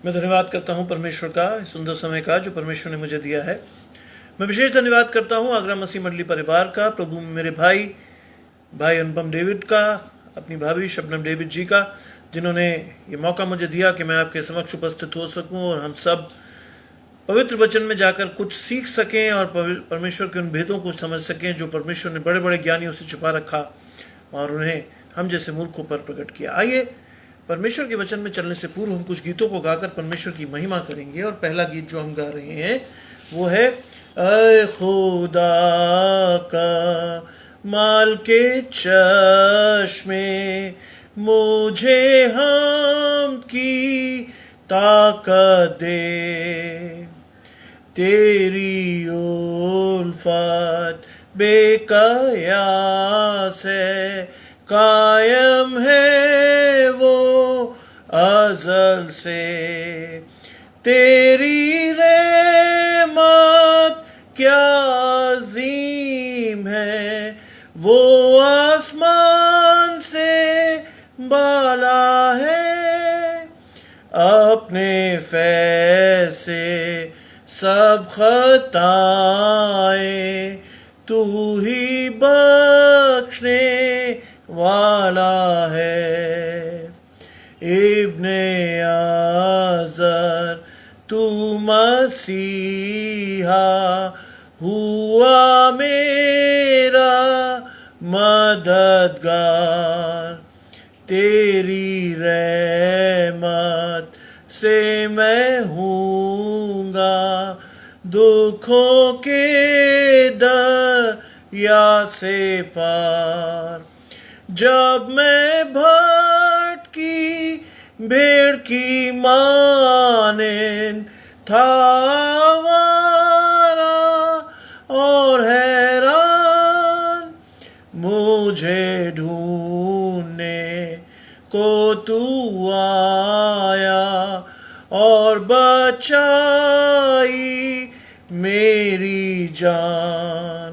मैं धन्यवाद करता हूं परमेश्वर का इस सुंदर समय का जो परमेश्वर ने मुझे दिया है। मैं विशेष धन्यवाद करता हूं आगरा मसीह मंडली परिवार का, प्रभु मेरे भाई अनुपम डेविड का, अपनी भाभी शबनम डेविड जी का, जिन्होंने ये मौका मुझे दिया कि मैं आपके समक्ष उपस्थित हो सकूं और हम सब पवित्र वचन में जाकर कुछ सीख सकें और परमेश्वर के उन भेदों को समझ सकें जो परमेश्वर ने बड़े बड़े ज्ञानियों से छुपा रखा और उन्हें हम जैसे मूर्खों पर प्रकट किया। आइए परमेश्वर के वचन में चलने से पूर्व हम कुछ गीतों को गाकर परमेश्वर की महिमा करेंगे। और पहला गीत जो हम गा रहे हैं वो है ऐ खुदा का माल के चश्मे मुझे हम की ताकत दे, तेरी उल्फत बेकयास है, कायम है वो अज़ल से, तेरी रहमत क्या अज़ीम है, वो आसमान से बाला है, अपने फैज़ से सब खताएं तू ही बख्शने वाला है। इब्ने आज़र तू मसीहा हुआ मेरा मददगार, तेरी रहमत से मैं हूँगा दुखों के दरिया से पार। जब मैं भटकी भेड़ की मानें था आवारा और हैरान, मुझे ढूंढने को तू आया और बचाई मेरी जान।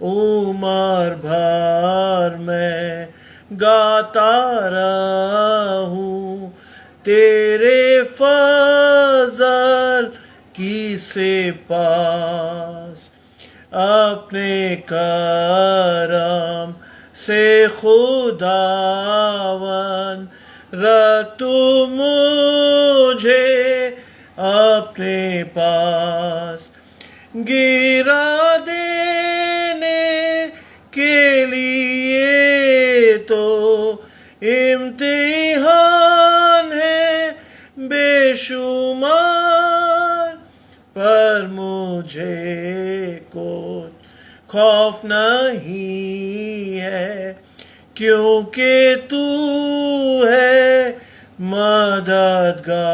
उमर भर मैं गाता रहूं तेरे फजल की से पास, अपने करम से खुदावन रख तू मुझे अपने पास। गिरा देने के लिए तो इम्तिहान है बेशुमार, पर मुझे कुछ खौफ नहीं है क्योंकि तू है मददगार।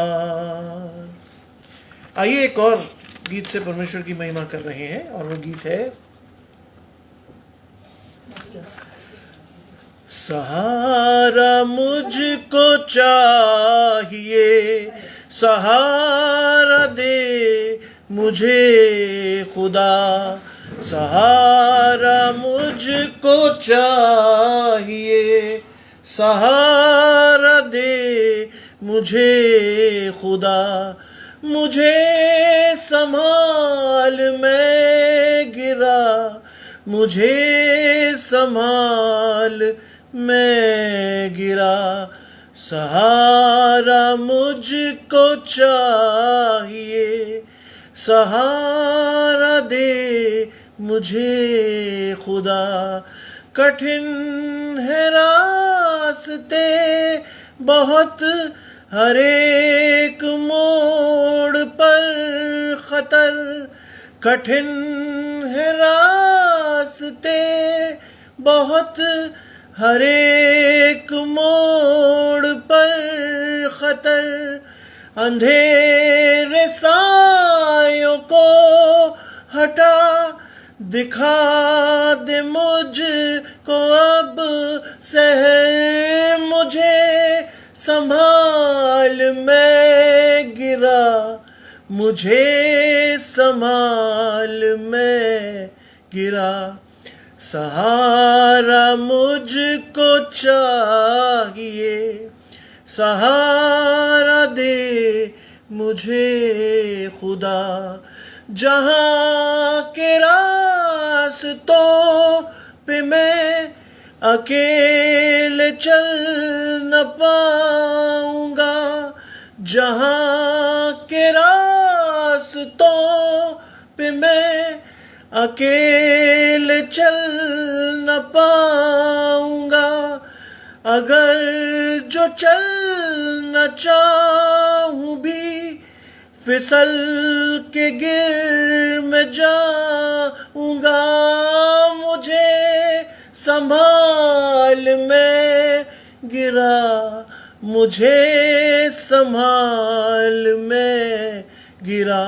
आइए एक और गीत से परमेश्वर की महिमा कर रहे हैं और वो गीत है सहारा मुझको चाहिए, सहारा दे मुझे खुदा, सहारा मुझको चाहिए, सहारा दे मुझे खुदा, मुझे संभाल मैं गिरा, मुझे संभाल मैं गिरा, सहारा मुझको चाहिए, सहारा दे मुझे खुदा। कठिन है रास्ते बहुत, हर एक मोड़ पर खतर, कठिन है रास्ते बहुत, हर एक मोड़ पर खतर, अंधेरे सायों को हटा दिखा दे मुझको अब शहर, मुझे संभाल मैं गिरा, मुझे संभाल मैं गिरा, सहारा मुझको चाहिए, सहारा दे मुझे खुदा। जहाँ के रास्तों पे मैं अकेले चल न पाऊंगा, जहाँ के रास्तों पे मैं अकेले चल न पाऊंगा, अगर जो चलना चाहूं भी फिसल के गिर में जाऊंगा, मुझे संभाल मैं गिरा, मुझे संभाल मैं गिरा।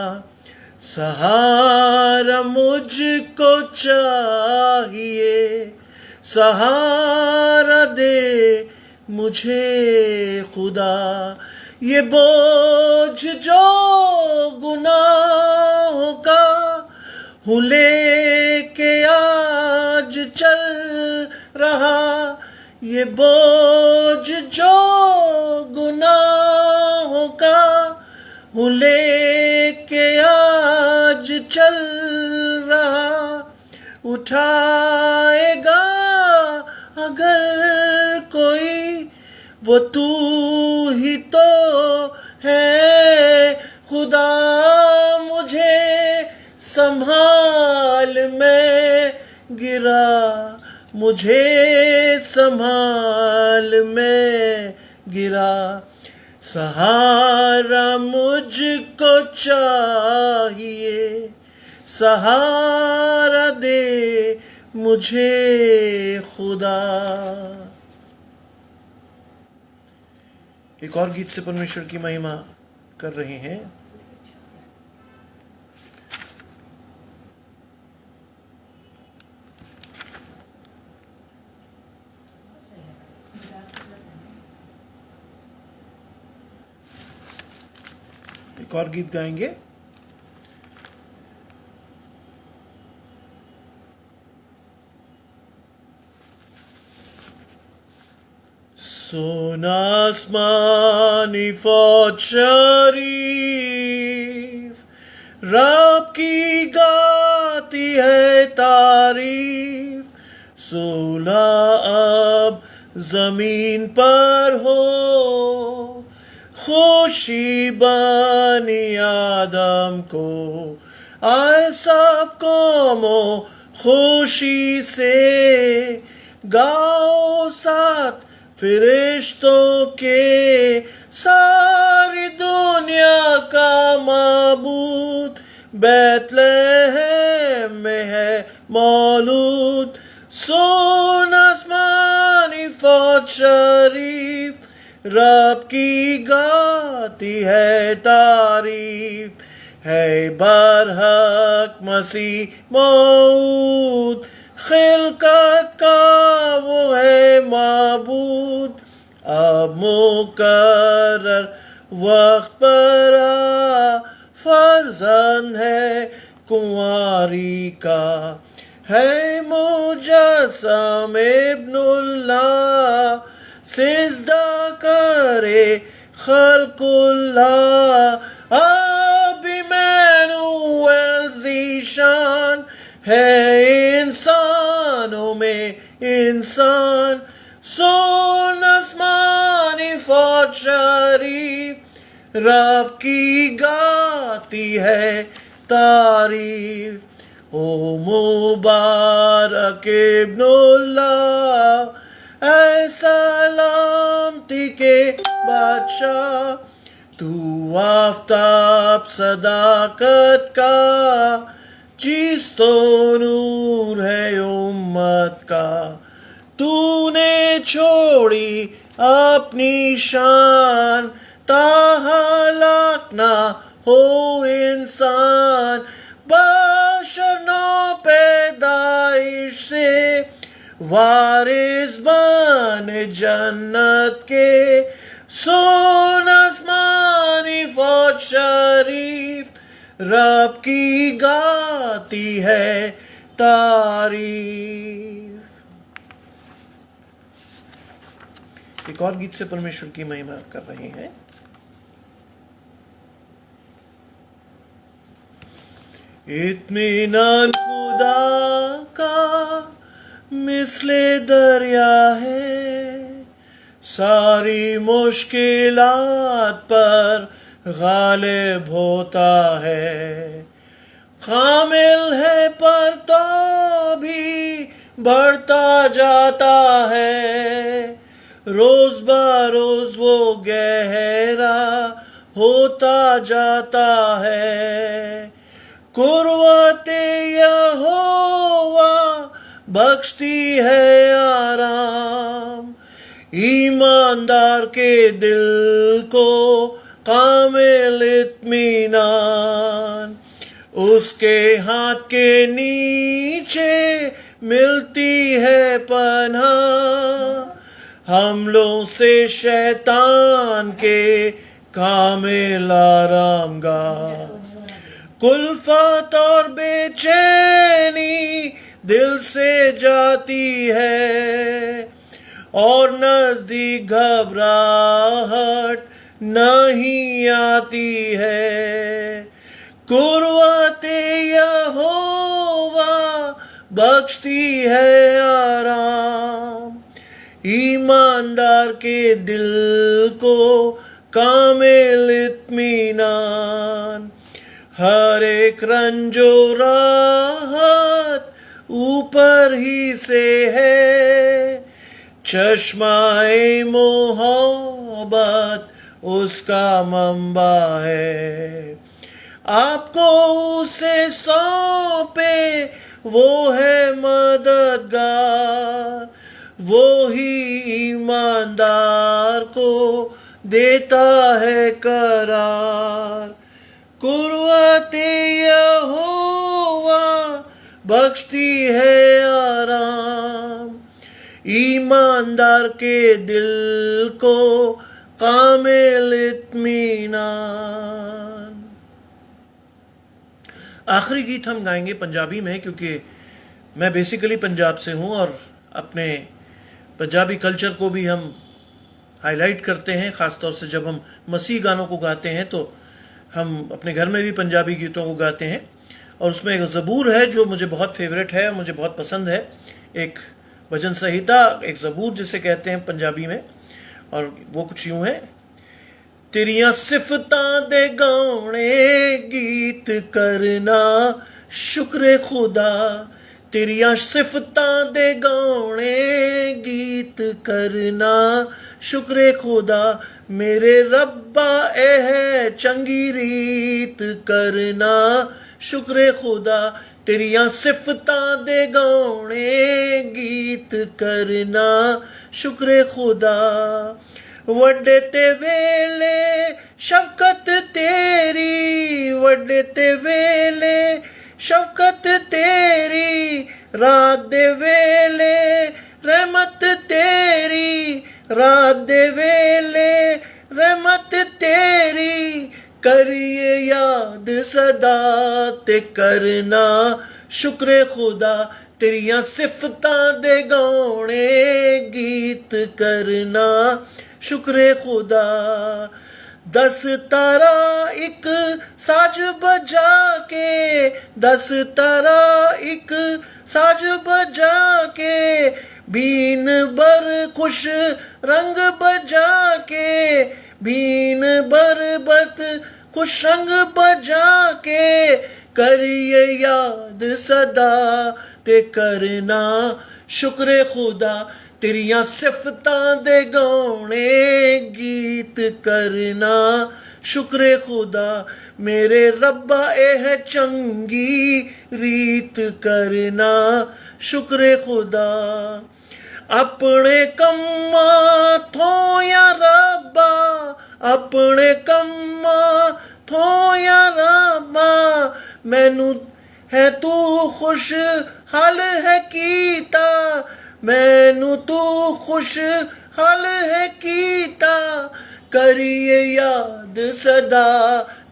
सहारा मुझको चाहिए, सहारा दे मुझे खुदा। ये बोझ जो गुनाहों का हूँ लेके आज चल रहा, ये बोझ जो गुनाहों का हूँ लेके आज चल रहा, उठाएगा अगर कोई वो तू ही तो है खुदा। मुझे संभाल मैं गिरा, मुझे संभाल मैं गिरा। सहारा मुझको चाहिए, सहारा दे मुझे खुदा। एक और गीत से परमेश्वर की महिमा कर रहे हैं। एक और गीत गाएंगे। सोना आसमानी फौज शरीफ, रब की गाती है तारीफ। सोना अब जमीन पर हो, खुशी बनी आदम को। आए सब कौमों खुशी से गाओ साथ फिरिश्तों के, सारी दुनिया का माबूद बैतलहम में है मौलूद। सोना आसमानी फौज शरीफ, रब की गाती है तारीफ। है बरहक मसीह मौद, खिलकत का वो है माबूद। अब मुकर्रर वक्त पर फर्जंद है कुंवारी का, है मुजस्सम इब्नुल्लाह। सिजदा करे खल्कुल्लाह, अब इमैनुएल ज़ीशान है इंसानों में इंसान। सोना आसमानी फौज शरीफ, रब की गाती है तारीफ। ओ मुबारक इब्नुल्लाह, ऐ सलामती के बादशाह। तू आफ़ताब सदाकत का, चीज़ तो नूर है उम्मत का। तूने छोड़ी अपनी शान, ताहलाक ना हो इंसान। बशर नौ पैदाइश से वारिस बने जन्नत के। सोना आसमानी फौज शरीफ, रब की गाती है तारीफ। एक और गीत से परमेश्वर की महिमा कर रहे हैं। इत्मीनान खुदा का मिसले दरिया है, सारी मुश्किलात पर गालिब होता है। कामिल है पर तो भी बढ़ता जाता है, रोज बरोज वो गहरा होता जाता है। कुर्वते यहोवा बख्शती है आराम, ईमानदार के दिल को कामिल इत्मीनान। उसके हाथ के नीचे मिलती है पनाह, हमलों से शैतान के कामिल आरामगाह। कुल्फत और बेचैनी दिल से जाती है, और नजदीक घबराहट नहीं आती है। कुर्वते यहोवा बख्शती है आराम, ईमानदार के दिल को कामिल इत्मीनान। हर एक रंजो राहत ऊपर ही से है, चश्माए मोहब्बत उसका मंबा है। आपको उसे सौंपे वो है मददगार, वो ही ईमानदार को देता है करार। कुर्वते यहोवा बख्शती है आराम, ईमानदार के दिल को कामिल इत्मीनान। आखिरी गीत हम गाएंगे पंजाबी में, क्योंकि मैं बेसिकली पंजाब से हूँ और अपने पंजाबी कल्चर को भी हम हाईलाइट करते हैं। ख़ासतौर से जब हम मसीह गानों को गाते हैं तो हम अपने घर में भी पंजाबी गीतों को गाते हैं। और उसमें एक ज़बूर है जो मुझे बहुत फेवरेट है, मुझे बहुत पसंद है। एक भजन संहिता, एक ज़बूर जिसे कहते हैं पंजाबी में, और वो कुछ यूँ है। तेरियां सिफतां दे गाने गीत करना शुक्र खुदा, तेरियां सिफतां दे गाने गीत करना शुक्र खुदा। मेरे रब्बा एह चंगी रीत करना शुक्र खुदा। तेरियां सिफतां दे गाने गीत करना शुक्र खुदा। वड्डे ते वेले शफकत तेरी, वड्डे ते वेले शफकत तेरी, रात दे वेले रहमत तेरी, रात दे वेले रहमत तेरी। करिए याद सदा ते करना शुक्र खुदा। तेरियां सिफतां दे गाने गीत करना शुक्र खुदा। 10 तारा एक साज बजा के, 10 तारा एक साज बजा के, बीन बर खुश रंग बजा के, बीन बरबत खुश रंग बजा के। करिए याद सदा ते करना शुक्र खुदा। तेरियां सिफतां दे गाने गीत करना शुक्र खुदा। मेरे रब्बा एह चंगी रीत करना शुक्र खुदा। अपने कम्मा थों या रब्बा, अपने कम्मा थों या रब्बा, मैनू है तू खुश हाल है कीता, मैनू तू खुश हाल है कीता। करिए याद सदा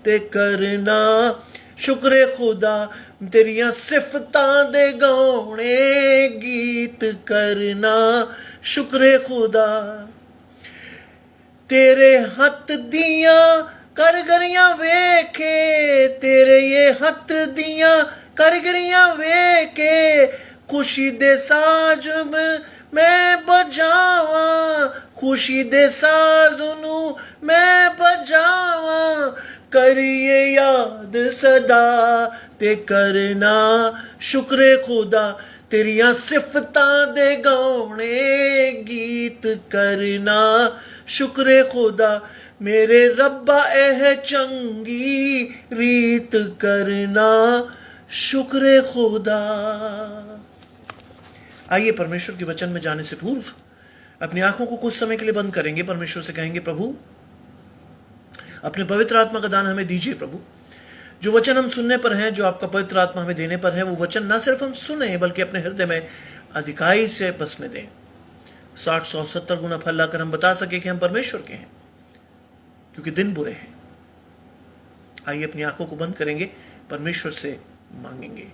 ते करना शुक्र खुदा। तेरियां सिफतां दे गाने गीत करना शुक्र खुदा। तेरे हत्थ दियां कारीगरियां वेखे तेरे ये हथ दियां, कारीगरियां वेखे खुशी दे साज मैं बजावां, खुशी दे साज नू मैं बजावां, करिए याद सदा ते करना शुक्र खुदा, तेरियां सिफतां दे गाने गीत करना शुक्र खुदा, मेरे रब्बा एह चंगी रीत करना शुक्र खुदा। आइए परमेश्वर के वचन में जाने से पूर्व अपनी आंखों को कुछ समय के लिए बंद करेंगे। परमेश्वर से कहेंगे, प्रभु अपने पवित्र आत्मा का दान हमें दीजिए। प्रभु जो वचन हम सुनने पर हैं, जो आपका पवित्र आत्मा हमें देने पर है, वो वचन ना सिर्फ हम सुने बल्कि अपने हृदय में अधिकाई से बसने दें। 60, 100, 70 गुना फल लाकर हम बता सके कि हम परमेश्वर के हैं, क्योंकि दिन बुरे हैं। आइए अपनी आंखों को बंद करेंगे, परमेश्वर से मांगेंगे।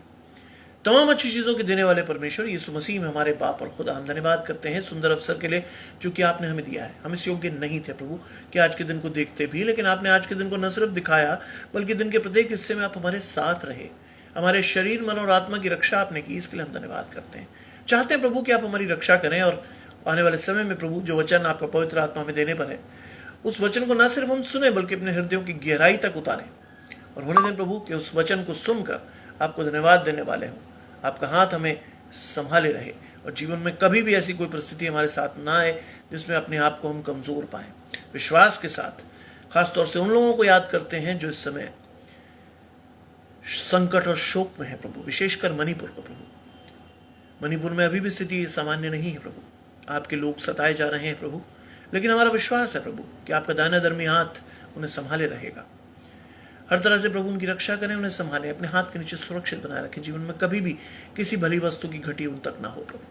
तमाम अच्छी चीजों के देने वाले परमेश्वर यीशु मसीह में हमारे बाप और खुदा, हम धन्यवाद करते हैं सुंदर अवसर के लिए जो कि आपने हमें दिया है। हम इस योग्य नहीं थे प्रभु कि आज के दिन को देखते भी, लेकिन आपने आज के दिन को न सिर्फ दिखाया बल्कि दिन के प्रत्येक हिस्से में आप हमारे साथ रहे। हमारे शरीर, मन और आत्मा की रक्षा आपने की, इसके लिए हम धन्यवाद करते हैं। चाहते हैं प्रभु कि आप हमारी रक्षा करें और आने वाले समय में प्रभु जो वचन आपका पवित्र आत्मा में देने पर है, उस वचन को न सिर्फ हम सुने बल्कि अपने हृदयों की गहराई तक उतारें। और होने दें प्रभु कि उस वचन को सुनकर आपको धन्यवाद देने वाले हों। आपका हाथ हमें संभाले रहे और जीवन में कभी भी ऐसी कोई परिस्थिति हमारे साथ ना आए जिसमें अपने आप को हम कमजोर पाएं। विश्वास के साथ खासतौर से उन लोगों को याद करते हैं जो इस समय संकट और शोक में है प्रभु, विशेषकर मणिपुर को प्रभु। मणिपुर में अभी भी स्थिति सामान्य नहीं है प्रभु, आपके लोग सताए जा रहे हैं प्रभु, लेकिन हमारा विश्वास है प्रभु कि आपका दाहिना धर्मी हाथ उन्हें संभाले रहेगा। हर तरह से प्रभु उनकी रक्षा करें, उन्हें संभालें, अपने हाथ के नीचे सुरक्षित बनाए रखें। जीवन में कभी भी किसी भली वस्तु की घटी उन तक ना हो प्रभु।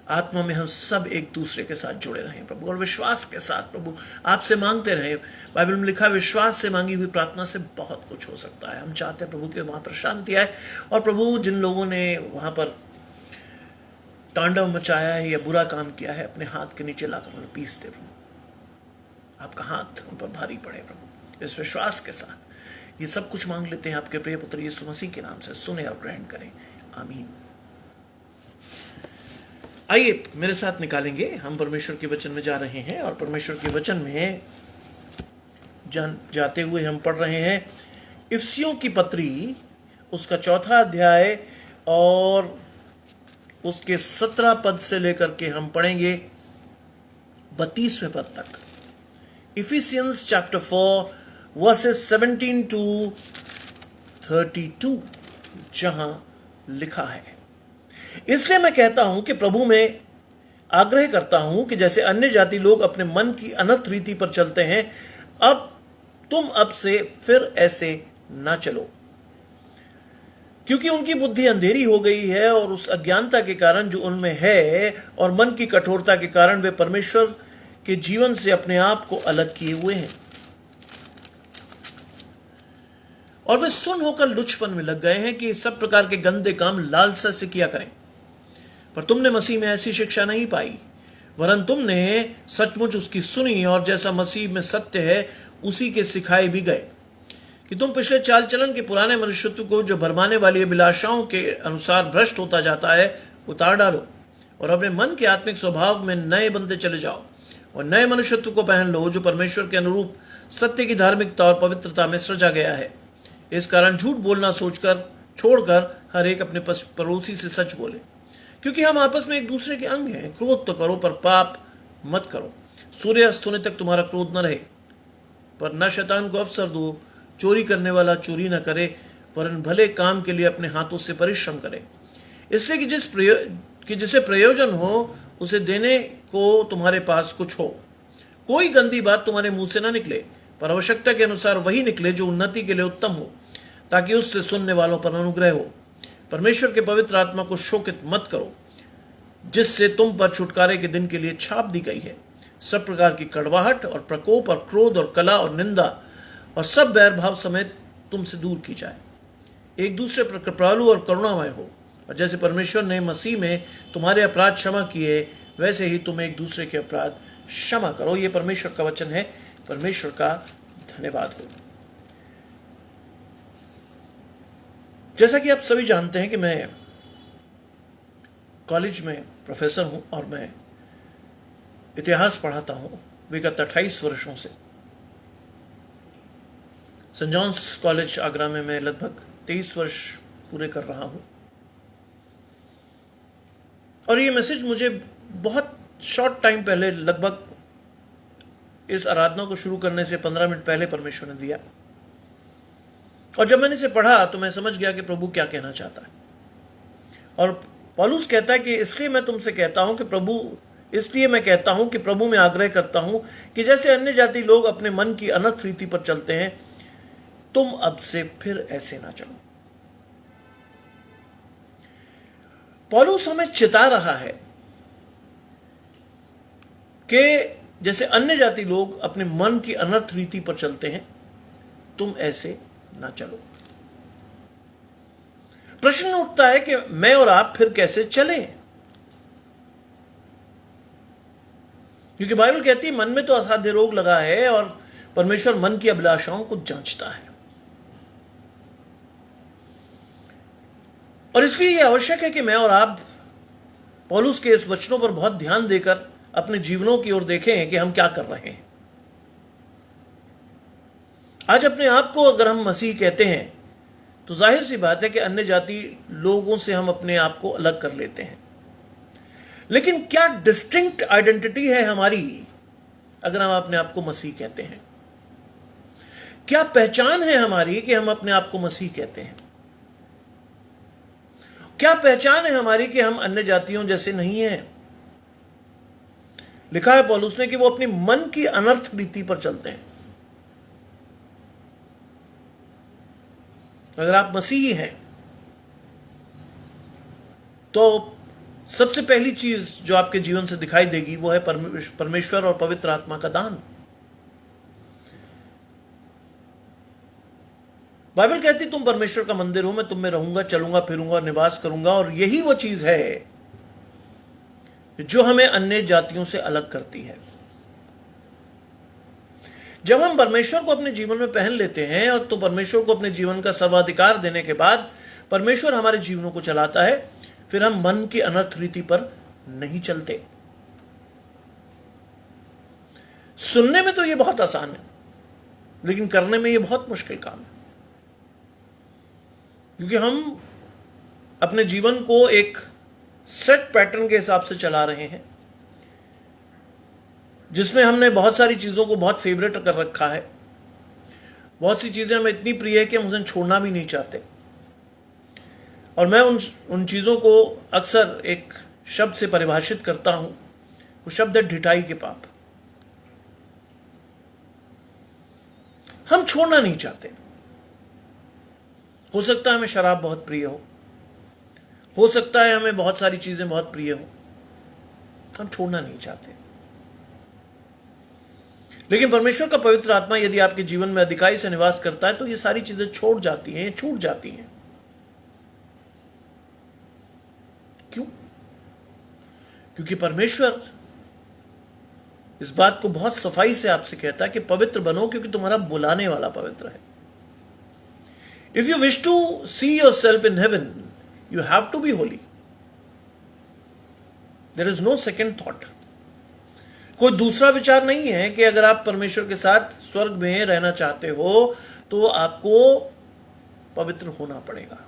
आत्मा में हम सब एक दूसरे के साथ जुड़े रहें प्रभु, और विश्वास के साथ प्रभु आपसे मांगते रहें। बाइबल में लिखा, विश्वास से मांगी हुई प्रार्थना से बहुत कुछ हो सकता है। हम चाहते हैं प्रभु कि वहां पर शांति आए, और प्रभु जिन लोगों ने वहां पर तांडव मचाया है या बुरा काम किया है, अपने हाथ के नीचे लाकर उन्हें पीस दे प्रभु। आपका हाथ उन पर भारी पड़े प्रभु। इस विश्वास के साथ ये सब कुछ मांग लेते हैं आपके प्रिय पुत्र यीशु मसीह के नाम से, सुने और ग्रहण करें, आमीन। आइए मेरे साथ निकालेंगे, हम परमेश्वर के वचन में जा रहे हैं और परमेश्वर के वचन में जाते हुए हम पढ़ रहे हैं इफिसियों की पत्री, उसका 4 अध्याय और उसके 17 पद से लेकर के हम पढ़ेंगे 32वें पद तक। इफिसियंस चैप्टर 4 वर्सेस 17 to 32, जहां लिखा है, इसलिए मैं कहता हूं कि प्रभु में आग्रह करता हूं कि जैसे अन्य जाति लोग अपने मन की अनर्थ रीति पर चलते हैं, तुम अब से फिर ऐसे ना चलो, क्योंकि उनकी बुद्धि अंधेरी हो गई है और उस अज्ञानता के कारण जो उनमें है और मन की कठोरता के कारण वे परमेश्वर के जीवन से अपने आप को अलग किए हुए हैं, और वे सुन होकर लुचपन में लग गए हैं कि सब प्रकार के गंदे काम लालसा से किया करें। पर तुमने मसीह में ऐसी शिक्षा नहीं पाई, वरन तुमने सचमुच उसकी सुनी और जैसा मसीह में सत्य है उसी के सिखाए भी गए, कि तुम पिछले चाल चलन के पुराने मनुष्यत्व को जो भरमाने वाली अभिलाषाओं के अनुसार भ्रष्ट होता जाता है उतार डालो, और अपने मन के आत्मिक स्वभाव में नए बनते चले जाओ, और नए मनुष्यत्व को पहन लो जो परमेश्वर के अनुरूप सत्य की धार्मिकता और पवित्रता में सृजा गया है। इस कारण झूठ बोलना छोड़कर हर एक अपने पड़ोसी से सच बोले, क्योंकि हम आपस में एक दूसरे के अंग हैं। क्रोध तो करो पर पाप मत करो। सूर्य अस्त होने तक तुम्हारा क्रोध न रहे, पर न शैतान को अवसर दो। चोरी करने वाला चोरी न करे, वरन भले काम के लिए अपने हाथों से परिश्रम करे, इसलिए कि जिसे प्रयोजन हो उसे देने को तुम्हारे पास कुछ हो। कोई गंदी बात तुम्हारे मुंह से न निकले, पर आवश्यकता के अनुसार वही निकले जो उन्नति के लिए उत्तम हो, ताकि उससे सुनने वालों पर अनुग्रह हो। परमेश्वर के पवित्र आत्मा को शोकित मत करो, जिससे तुम पर छुटकारे के दिन के लिए छाप दी गई है। सब प्रकार की कड़वाहट और प्रकोप और क्रोध और कला और निंदा और सब बैर भाव समेत तुमसे दूर की जाए। एक दूसरे पर कृपालु और करुणामय हो, और जैसे परमेश्वर ने मसीह में तुम्हारे अपराध क्षमा किए, वैसे ही तुम एक दूसरे के अपराध क्षमा करो। ये परमेश्वर का वचन है, परमेश्वर का धन्यवाद हो। जैसा कि आप सभी जानते हैं कि मैं कॉलेज में प्रोफेसर हूं और मैं इतिहास पढ़ाता हूं विगत 28 वर्षों से। सेंट जॉन्स कॉलेज आगरा में मैं लगभग 23 वर्ष पूरे कर रहा हूं। और ये मैसेज मुझे बहुत शॉर्ट टाइम पहले, लगभग इस आराधना को शुरू करने से 15 मिनट पहले परमेश्वर ने दिया। और जब मैंने इसे पढ़ा तो मैं समझ गया कि प्रभु क्या कहना चाहता है। और पौलुस कहता है कि इसलिए मैं तुमसे कहता हूं कि प्रभु में आग्रह करता हूं कि जैसे अन्य जाति लोग अपने मन की अनर्थ रीति पर चलते हैं, तुम अब से फिर ऐसे ना चलो। पौलुस हमें चिता रहा है कि जैसे अन्य जाति लोग अपने मन की अनर्थ रीति पर चलते हैं, तुम ऐसे ना चलो। प्रश्न उठता है कि मैं और आप फिर कैसे चलें? क्योंकि बाइबल कहती है मन में तो असाध्य रोग लगा है और परमेश्वर मन की अभिलाषाओं को जांचता है। और इसलिए यह आवश्यक है कि मैं और आप पौलुस के इस वचनों पर बहुत ध्यान देकर अपने जीवनों की ओर देखें कि हम क्या कर रहे हैं। आज अपने आप को अगर हम मसीह कहते हैं तो जाहिर सी बात है कि अन्य जाति लोगों से हम अपने आप को अलग कर लेते हैं। लेकिन क्या डिस्टिंक्ट आइडेंटिटी है हमारी अगर हम अपने आप को मसीह कहते हैं? क्या पहचान है हमारी कि हम अपने आप को मसीह कहते हैं? क्या पहचान है हमारी कि हम अन्य जातियों जैसे नहीं हैं? लिखा है पौलुस ने कि वो अपनी मन की अनर्थ रीति पर चलते हैं। अगर आप मसीही हैं तो सबसे पहली चीज जो आपके जीवन से दिखाई देगी वो है परमेश्वर और पवित्र आत्मा का दान। बाइबल कहती तुम परमेश्वर का मंदिर हो, मैं तुम में रहूंगा, चलूंगा, फिरूंगा और निवास करूंगा। और यही वो चीज है जो हमें अन्य जातियों से अलग करती है। जब हम परमेश्वर को अपने जीवन में पहन लेते हैं और तो परमेश्वर को अपने जीवन का सर्वाधिकार देने के बाद परमेश्वर हमारे जीवनों को चलाता है, फिर हम मन की अनर्थ रीति पर नहीं चलते। सुनने में तो यह बहुत आसान है, लेकिन करने में यह बहुत मुश्किल काम है। क्योंकि हम अपने जीवन को एक सेट पैटर्न के हिसाब से चला रहे हैं, जिसमें हमने बहुत सारी चीजों को बहुत फेवरेट कर रखा है। बहुत सी चीजें हमें इतनी प्रिय है कि हम उसे छोड़ना भी नहीं चाहते। और मैं उन चीजों को अक्सर एक शब्द से परिभाषित करता हूं। वो शब्द है ढिठाई के पाप। हम छोड़ना नहीं चाहते। हो सकता है हमें शराब बहुत प्रिय हो सकता है हमें बहुत सारी चीजें बहुत प्रिय हो, हम छोड़ना नहीं चाहते। लेकिन परमेश्वर का पवित्र आत्मा यदि आपके जीवन में अधिकाई से निवास करता है तो ये सारी चीजें छोड़ जाती हैं, छूट जाती हैं। क्यों? क्योंकि परमेश्वर इस बात को बहुत सफाई से आपसे कहता है कि पवित्र बनो, क्योंकि तुम्हारा बुलाने वाला पवित्र है। If you wish to see yourself in heaven, you have to be holy. There is no second thought. कोई दूसरा विचार नहीं है कि अगर आप परमेश्वर के साथ स्वर्ग में रहना चाहते हो तो आपको पवित्र होना पड़ेगा।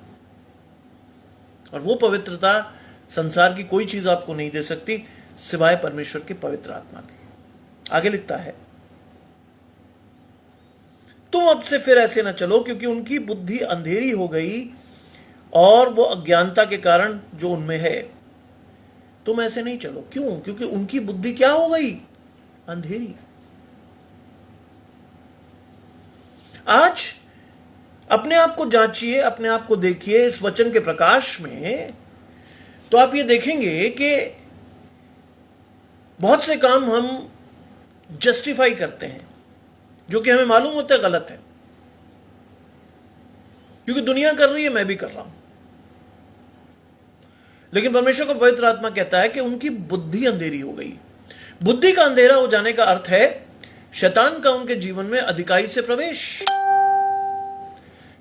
और वो पवित्रता संसार की कोई चीज आपको नहीं दे सकती सिवाय परमेश्वर के पवित्र आत्मा के। आगे लिखता है, तुम अब से फिर ऐसे न चलो, क्योंकि उनकी बुद्धि अंधेरी हो गई और वो अज्ञानता के कारण जो उनमें है। तुम ऐसे नहीं चलो। क्यों? क्योंकि उनकी बुद्धि क्या हो गई? अंधेरी। आज अपने आप को जांचिए, अपने आप को देखिए इस वचन के प्रकाश में, तो आप ये देखेंगे कि बहुत से काम हम जस्टिफाई करते हैं जो कि हमें मालूम होता है गलत है, क्योंकि दुनिया कर रही है, मैं भी कर रहा हूं। लेकिन परमेश्वर का पवित्र आत्मा कहता है कि उनकी बुद्धि अंधेरी हो गई। बुद्धि का अंधेरा हो जाने का अर्थ है शैतान का उनके जीवन में अधिकाई से प्रवेश।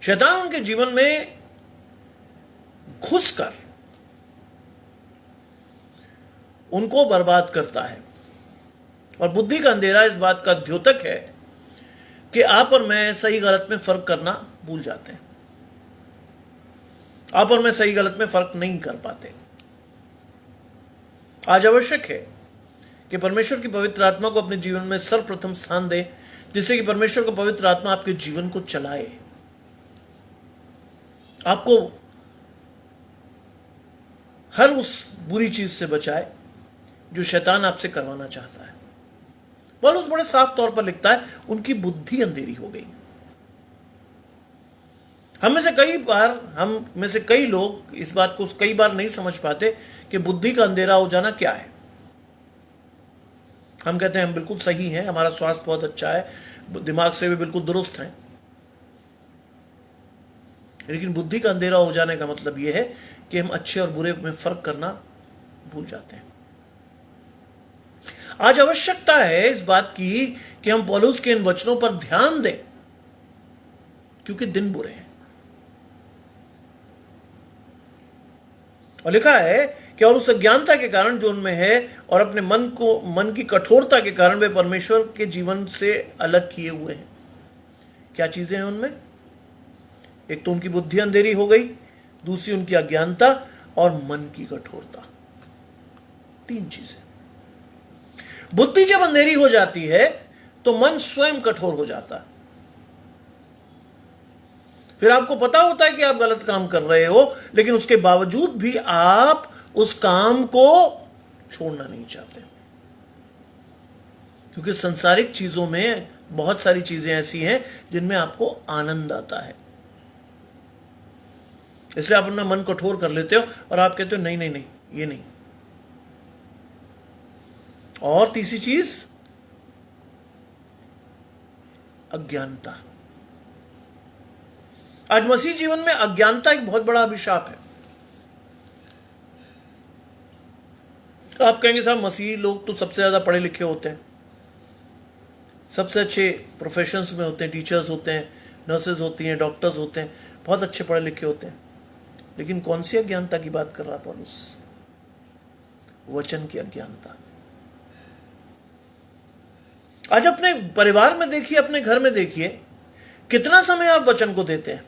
शैतान उनके जीवन में घुसकर उनको बर्बाद करता है। और बुद्धि का अंधेरा इस बात का द्योतक है कि आप और मैं सही गलत में फर्क करना भूल जाते हैं। आप और मैं सही गलत में फर्क नहीं कर पाते। आज आवश्यक है कि परमेश्वर की पवित्र आत्मा को अपने जीवन में सर्वप्रथम स्थान दे, जिससे कि परमेश्वर का पवित्र आत्मा आपके जीवन को चलाए, आपको हर उस बुरी चीज से बचाए जो शैतान आपसे करवाना चाहता है। पौलुस बड़े साफ तौर पर लिखता है, उनकी बुद्धि अंधेरी हो गई। हम में से कई लोग इस बात को कई बार नहीं समझ पाते कि बुद्धि का अंधेरा हो जाना क्या है। हम कहते हैं हम बिल्कुल सही हैं, हमारा स्वास्थ्य बहुत अच्छा है, दिमाग से भी बिल्कुल दुरुस्त हैं। लेकिन बुद्धि का अंधेरा हो जाने का मतलब यह है कि हम अच्छे और बुरे में फर्क करना भूल जाते हैं। आज आवश्यकता है इस बात की कि हम पौलुस के इन वचनों पर ध्यान दें, क्योंकि दिन बुरे हैं। और लिखा है कि और उस अज्ञानता के कारण जो उनमें है और अपने मन की कठोरता के कारण वे परमेश्वर के जीवन से अलग किए हुए हैं। क्या चीजें हैं उनमें? एक तो उनकी बुद्धि अंधेरी हो गई, दूसरी उनकी अज्ञानता और मन की कठोरता। 3 चीजें। बुद्धि जब अंधेरी हो जाती है तो मन स्वयं कठोर हो जाता है। फिर आपको पता होता है कि आप गलत काम कर रहे हो, लेकिन उसके बावजूद भी आप उस काम को छोड़ना नहीं चाहते, क्योंकि सांसारिक चीजों में बहुत सारी चीजें ऐसी हैं जिनमें आपको आनंद आता है। इसलिए आप अपना मन कठोर कर लेते हो और आप कहते हो नहीं नहीं नहीं, ये नहीं। और तीसरी चीज, अज्ञानता। आज मसीह जीवन में अज्ञानता एक बहुत बड़ा अभिशाप है। आप कहेंगे साहब मसीह लोग तो सबसे ज्यादा पढ़े लिखे होते हैं, सबसे अच्छे प्रोफेशंस में होते हैं, टीचर्स होते हैं, नर्सेज होती हैं, डॉक्टर्स होते हैं, बहुत अच्छे पढ़े लिखे होते हैं। लेकिन कौन सी अज्ञानता की बात कर रहा पौलुस? वचन की अज्ञानता। आज अपने परिवार में देखिए, अपने घर में देखिए, कितना समय आप वचन को देते हैं,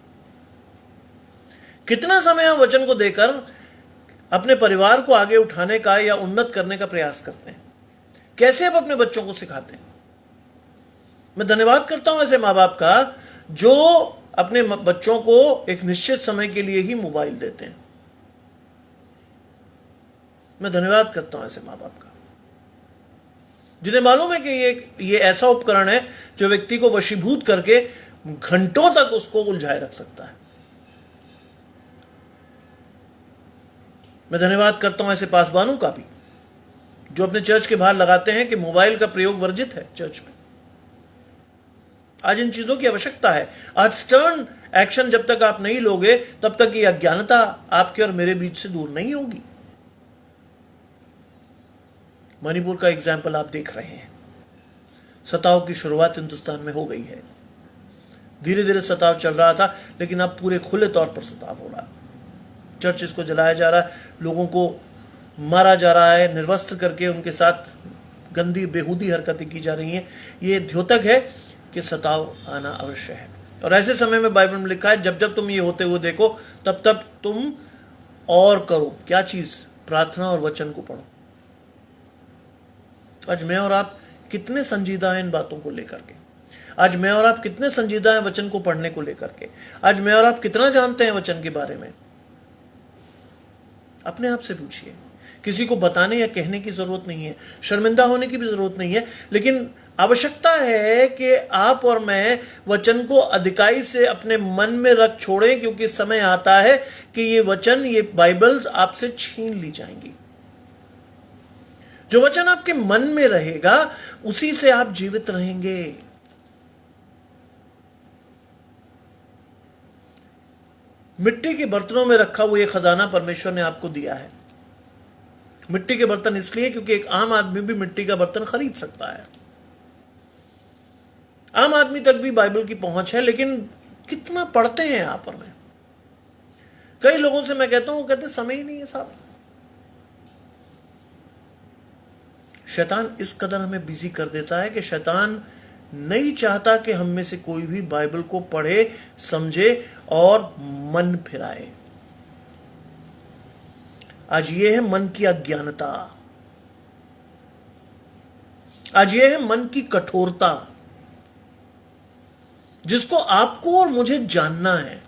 कितना समय आप वचन को देकर अपने परिवार को आगे उठाने का या उन्नत करने का प्रयास करते हैं। कैसे आप अपने बच्चों को सिखाते हैं? मैं धन्यवाद करता हूं ऐसे मां बाप का जो अपने बच्चों को एक निश्चित समय के लिए ही मोबाइल देते हैं। मैं धन्यवाद करता हूं ऐसे मां बाप का, जिन्हें मालूम है कि ये ऐसा उपकरण है जो व्यक्ति को वशीभूत करके घंटों तक उसको उलझाए रख सकता है। मैं धन्यवाद करता हूं ऐसे पासवानों का भी, जो अपने चर्च के बाहर लगाते हैं कि मोबाइल का प्रयोग वर्जित है चर्च में। आज इन चीजों की आवश्यकता है। आज स्टर्न एक्शन जब तक आप नहीं लोगे, तब तक ये अज्ञानता आपके और मेरे बीच से दूर नहीं होगी। मणिपुर का एग्जाम्पल आप देख रहे हैं। सताव की शुरुआत हिंदुस्तान में हो गई है। धीरे धीरे सताव चल रहा था, लेकिन अब पूरे खुले तौर पर सताव हो रहा है। चर्चेस को जलाया जा रहा है, लोगों को मारा जा रहा है, निर्वस्त्र करके उनके साथ गंदी बेहूदी हरकतें की जा रही हैं। ये द्योतक है कि सताव आना अवश्य है। और ऐसे समय में बाइबल में लिखा है, जब जब तुम ये होते हुए देखो, तब तब तुम और करो। क्या चीज? प्रार्थना और वचन को पढ़ो। आज मैं और आप कितने संजीदा हैं इन बातों को लेकर के? आज मैं और आप कितने संजीदा हैं वचन को पढ़ने को लेकर के? आज मैं और आप कितना जानते हैं वचन के बारे में? अपने आप से पूछिए। किसी को बताने या कहने की जरूरत नहीं है, शर्मिंदा होने की भी जरूरत नहीं है, लेकिन आवश्यकता है कि आप और मैं वचन को अधिकाई से अपने मन में रख छोड़ें, क्योंकि समय आता है कि ये वचन, ये बाइबल्स आपसे छीन ली जाएंगी। जो वचन आपके मन में रहेगा, उसी से आप जीवित रहेंगे। मिट्टी के बर्तनों में रखा हुआ ये खजाना परमेश्वर ने आपको दिया है। मिट्टी के बर्तन इसलिए क्योंकि एक आम आदमी भी मिट्टी का बर्तन खरीद सकता है। आम आदमी तक भी बाइबल की पहुंच है, लेकिन कितना पढ़ते हैं यहां पर मैं कई लोगों से मैं कहता हूं, वो कहते समय ही नहीं है साहब। शैतान इस कदर हमें बिजी कर देता है कि शैतान नहीं चाहता कि हम में से कोई भी बाइबल को पढ़े, समझे और मन फिराए। आज ये है मन की अज्ञानता, आज ये है मन की कठोरता, जिसको आपको और मुझे जानना है।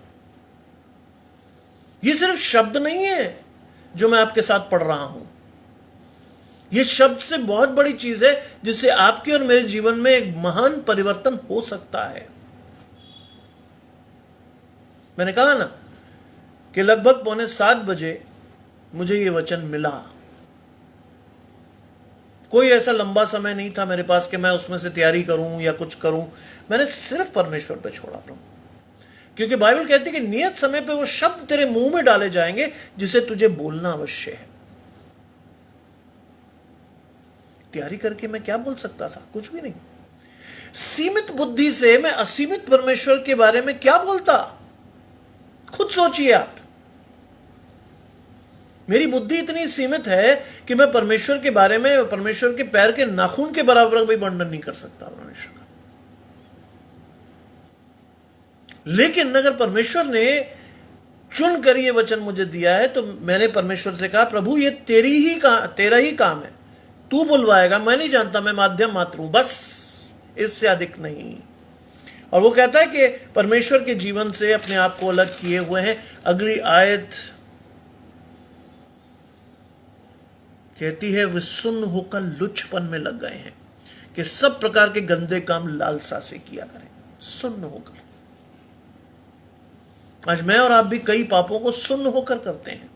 ये सिर्फ शब्द नहीं है जो मैं आपके साथ पढ़ रहा हूं, ये शब्द से बहुत बड़ी चीज है जिससे आपके और मेरे जीवन में एक महान परिवर्तन हो सकता है। मैंने कहा ना कि लगभग 6:45 मुझे ये वचन मिला। कोई ऐसा लंबा समय नहीं था मेरे पास कि मैं उसमें से तैयारी करूं या कुछ करूं। मैंने सिर्फ परमेश्वर पे छोड़ा प्रभु, क्योंकि बाइबल कहती है कि नियत समय पे वो शब्द तेरे मुंह में डाले जाएंगे जिसे तुझे बोलना अवश्य है। तैयारी करके मैं क्या बोल सकता था? कुछ भी नहीं। सीमित बुद्धि से मैं असीमित परमेश्वर के बारे में क्या बोलता? खुद सोचिए आप। मेरी बुद्धि इतनी सीमित है कि मैं परमेश्वर के बारे में, परमेश्वर के पैर के नाखून के बराबर भी वर्णन नहीं कर सकता परमेश्वर का। लेकिन अगर परमेश्वर ने चुन कर ये वचन मुझे दिया है तो मैंने परमेश्वर से कहा, प्रभु ये तेरा ही काम है, तू बुलवाएगा, मैं नहीं जानता, मैं माध्यम मात्र हूं, बस इससे अधिक नहीं। और वो कहता है कि परमेश्वर के जीवन से अपने आप को अलग किए हुए हैं। अगली आयत कहती है, वे सुन्न होकर लुचपन में लग गए हैं कि सब प्रकार के गंदे काम लालसा से किया करें। सुन्न होकर। आज मैं और आप भी कई पापों को सुन्न होकर करते हैं।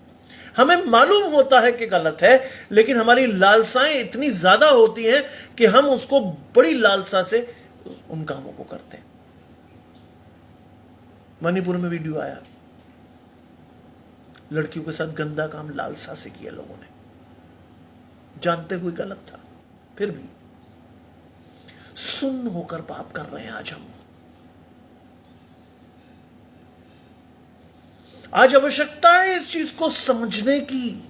हमें मालूम होता है कि गलत है, लेकिन हमारी लालसाएं इतनी ज्यादा होती हैं कि हम उसको बड़ी लालसा से उन कामों को करते हैं। मणिपुर में वीडियो आया, लड़कियों के साथ गंदा काम लालसा से किया लोगों ने, जानते हुए गलत था, फिर भी सुन्न होकर पाप कर रहे हैं आज हम। आज आवश्यकता है इस चीज को समझने की,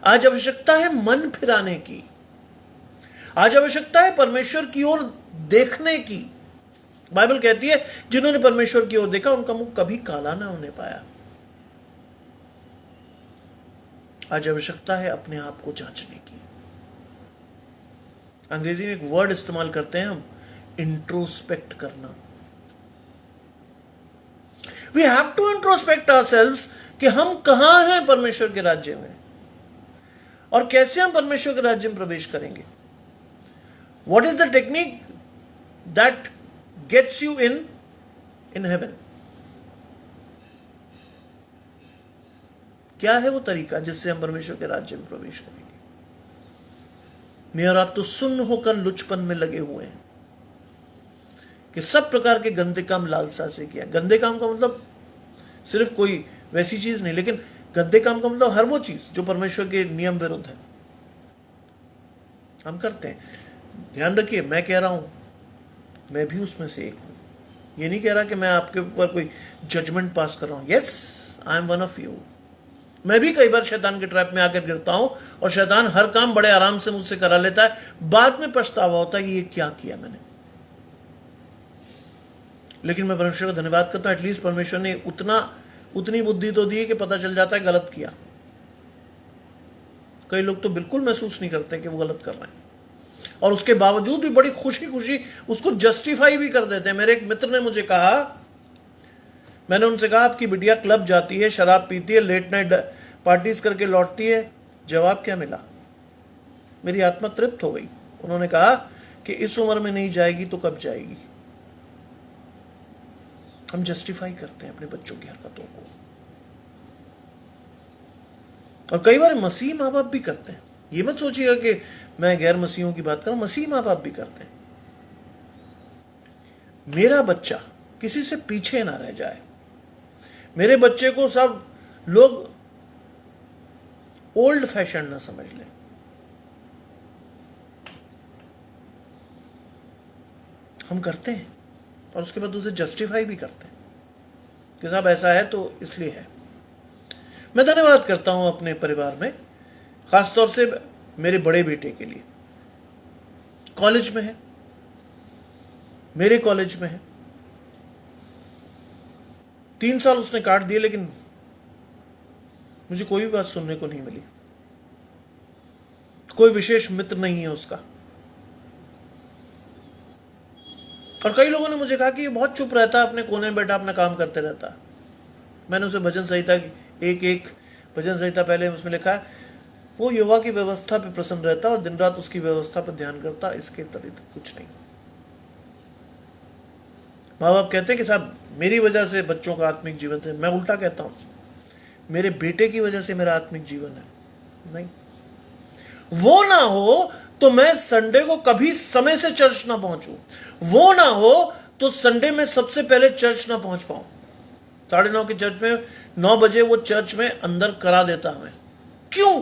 आज आवश्यकता है मन फिराने की, आज आवश्यकता है परमेश्वर की ओर देखने की। बाइबल कहती है जिन्होंने परमेश्वर की ओर देखा उनका मुख कभी काला ना होने पाया। आज आवश्यकता है अपने आप को जांचने की। अंग्रेजी में एक वर्ड इस्तेमाल करते हैं हम, इंट्रोस्पेक्ट करना। We have to introspect ourselves कि हम कहां हैं परमेश्वर के राज्य में और कैसे हम परमेश्वर के राज्य में प्रवेश करेंगे। What is the technique that gets you in heaven? क्या है वो तरीका जिससे हम परमेश्वर के राज्य में प्रवेश करेंगे? मैं और आप तो सुन्न होकर लुचपन में लगे हुए हैं कि सब प्रकार के गंदे काम लालसा से किया। गंदे काम का मतलब सिर्फ कोई वैसी चीज नहीं, लेकिन गंदे काम का मतलब हर वो चीज जो परमेश्वर के नियम विरुद्ध है हम करते हैं। ध्यान रखिए, मैं कह रहा हूं मैं भी उसमें से एक हूं। ये नहीं कह रहा कि मैं आपके ऊपर कोई जजमेंट पास कर रहा हूं। Yes, I am one of you. मैं भी कई बार शैतान के ट्रैप में आकर गिरता हूं और शैतान हर काम बड़े आराम से मुझसे करा लेता है। बाद में पछतावा होता है कि ये क्या किया मैंने। लेकिन मैं परमेश्वर का धन्यवाद करता हूं, एटलीस्ट परमेश्वर ने उतनी बुद्धि तो दी है कि पता चल जाता है गलत किया। कई लोग तो बिल्कुल महसूस नहीं करते कि वो गलत कर रहे हैं और उसके बावजूद भी बड़ी खुशी खुशी उसको जस्टिफाई भी कर देते हैं। मेरे एक मित्र ने मुझे कहा, मैंने उनसे कहा आपकी बिटिया क्लब जाती है, शराब पीती है, लेट नाइट पार्टीज करके लौटती है, जवाब क्या मिला? मेरी आत्मा तृप्त हो गई। उन्होंने कहा कि इस उम्र में नहीं जाएगी तो कब जाएगी? हम जस्टिफाई करते हैं अपने बच्चों की हरकतों को, और कई बार मसीह माँ बाप भी करते हैं। ये मत सोचिएगा कि मैं गैर मसीहों की बात कर रहा हूं, मसीह माँ बाप भी करते हैं। मेरा बच्चा किसी से पीछे ना रह जाए, मेरे बच्चे को सब लोग ओल्ड फैशन ना समझ लें। हम करते हैं और उसके बाद उसे जस्टिफाई भी करते हैं कि साहब ऐसा है तो इसलिए है। मैं धन्यवाद करता हूं अपने परिवार में, खासतौर से मेरे बड़े बेटे के लिए। कॉलेज में है, मेरे कॉलेज में है, 3 साल उसने काट दिए, लेकिन मुझे कोई भी बात सुनने को नहीं मिली। कोई विशेष मित्र नहीं है उसका। और कई लोगों ने मुझे कहा कि ये बहुत चुप रहता है, अपने कोने में बैठा अपना काम करते रहता है। मैंने उसे भजन संहिता की एक भजन संहिता पहले उसमें लिखा है, वो युवा की व्यवस्था पे प्रसन्न रहता और दिन रात उसकी व्यवस्था पर ध्यान करता, इसके अतिरिक्त कुछ नहीं। माँ बाप कहते हैं कि साहब मेरी वजह से बच्चों का आत्मिक जीवन है, मैं उल्टा कहता हूं, मेरे बेटे की वजह से मेरा आत्मिक जीवन है। नहीं, वो ना हो तो मैं संडे को कभी समय से चर्च ना पहुंचूं, वो ना हो तो संडे में सबसे पहले चर्च ना पहुंच पाऊं। 9:30 के चर्च में 9 बजे वो चर्च में अंदर करा देता हमें। क्यों?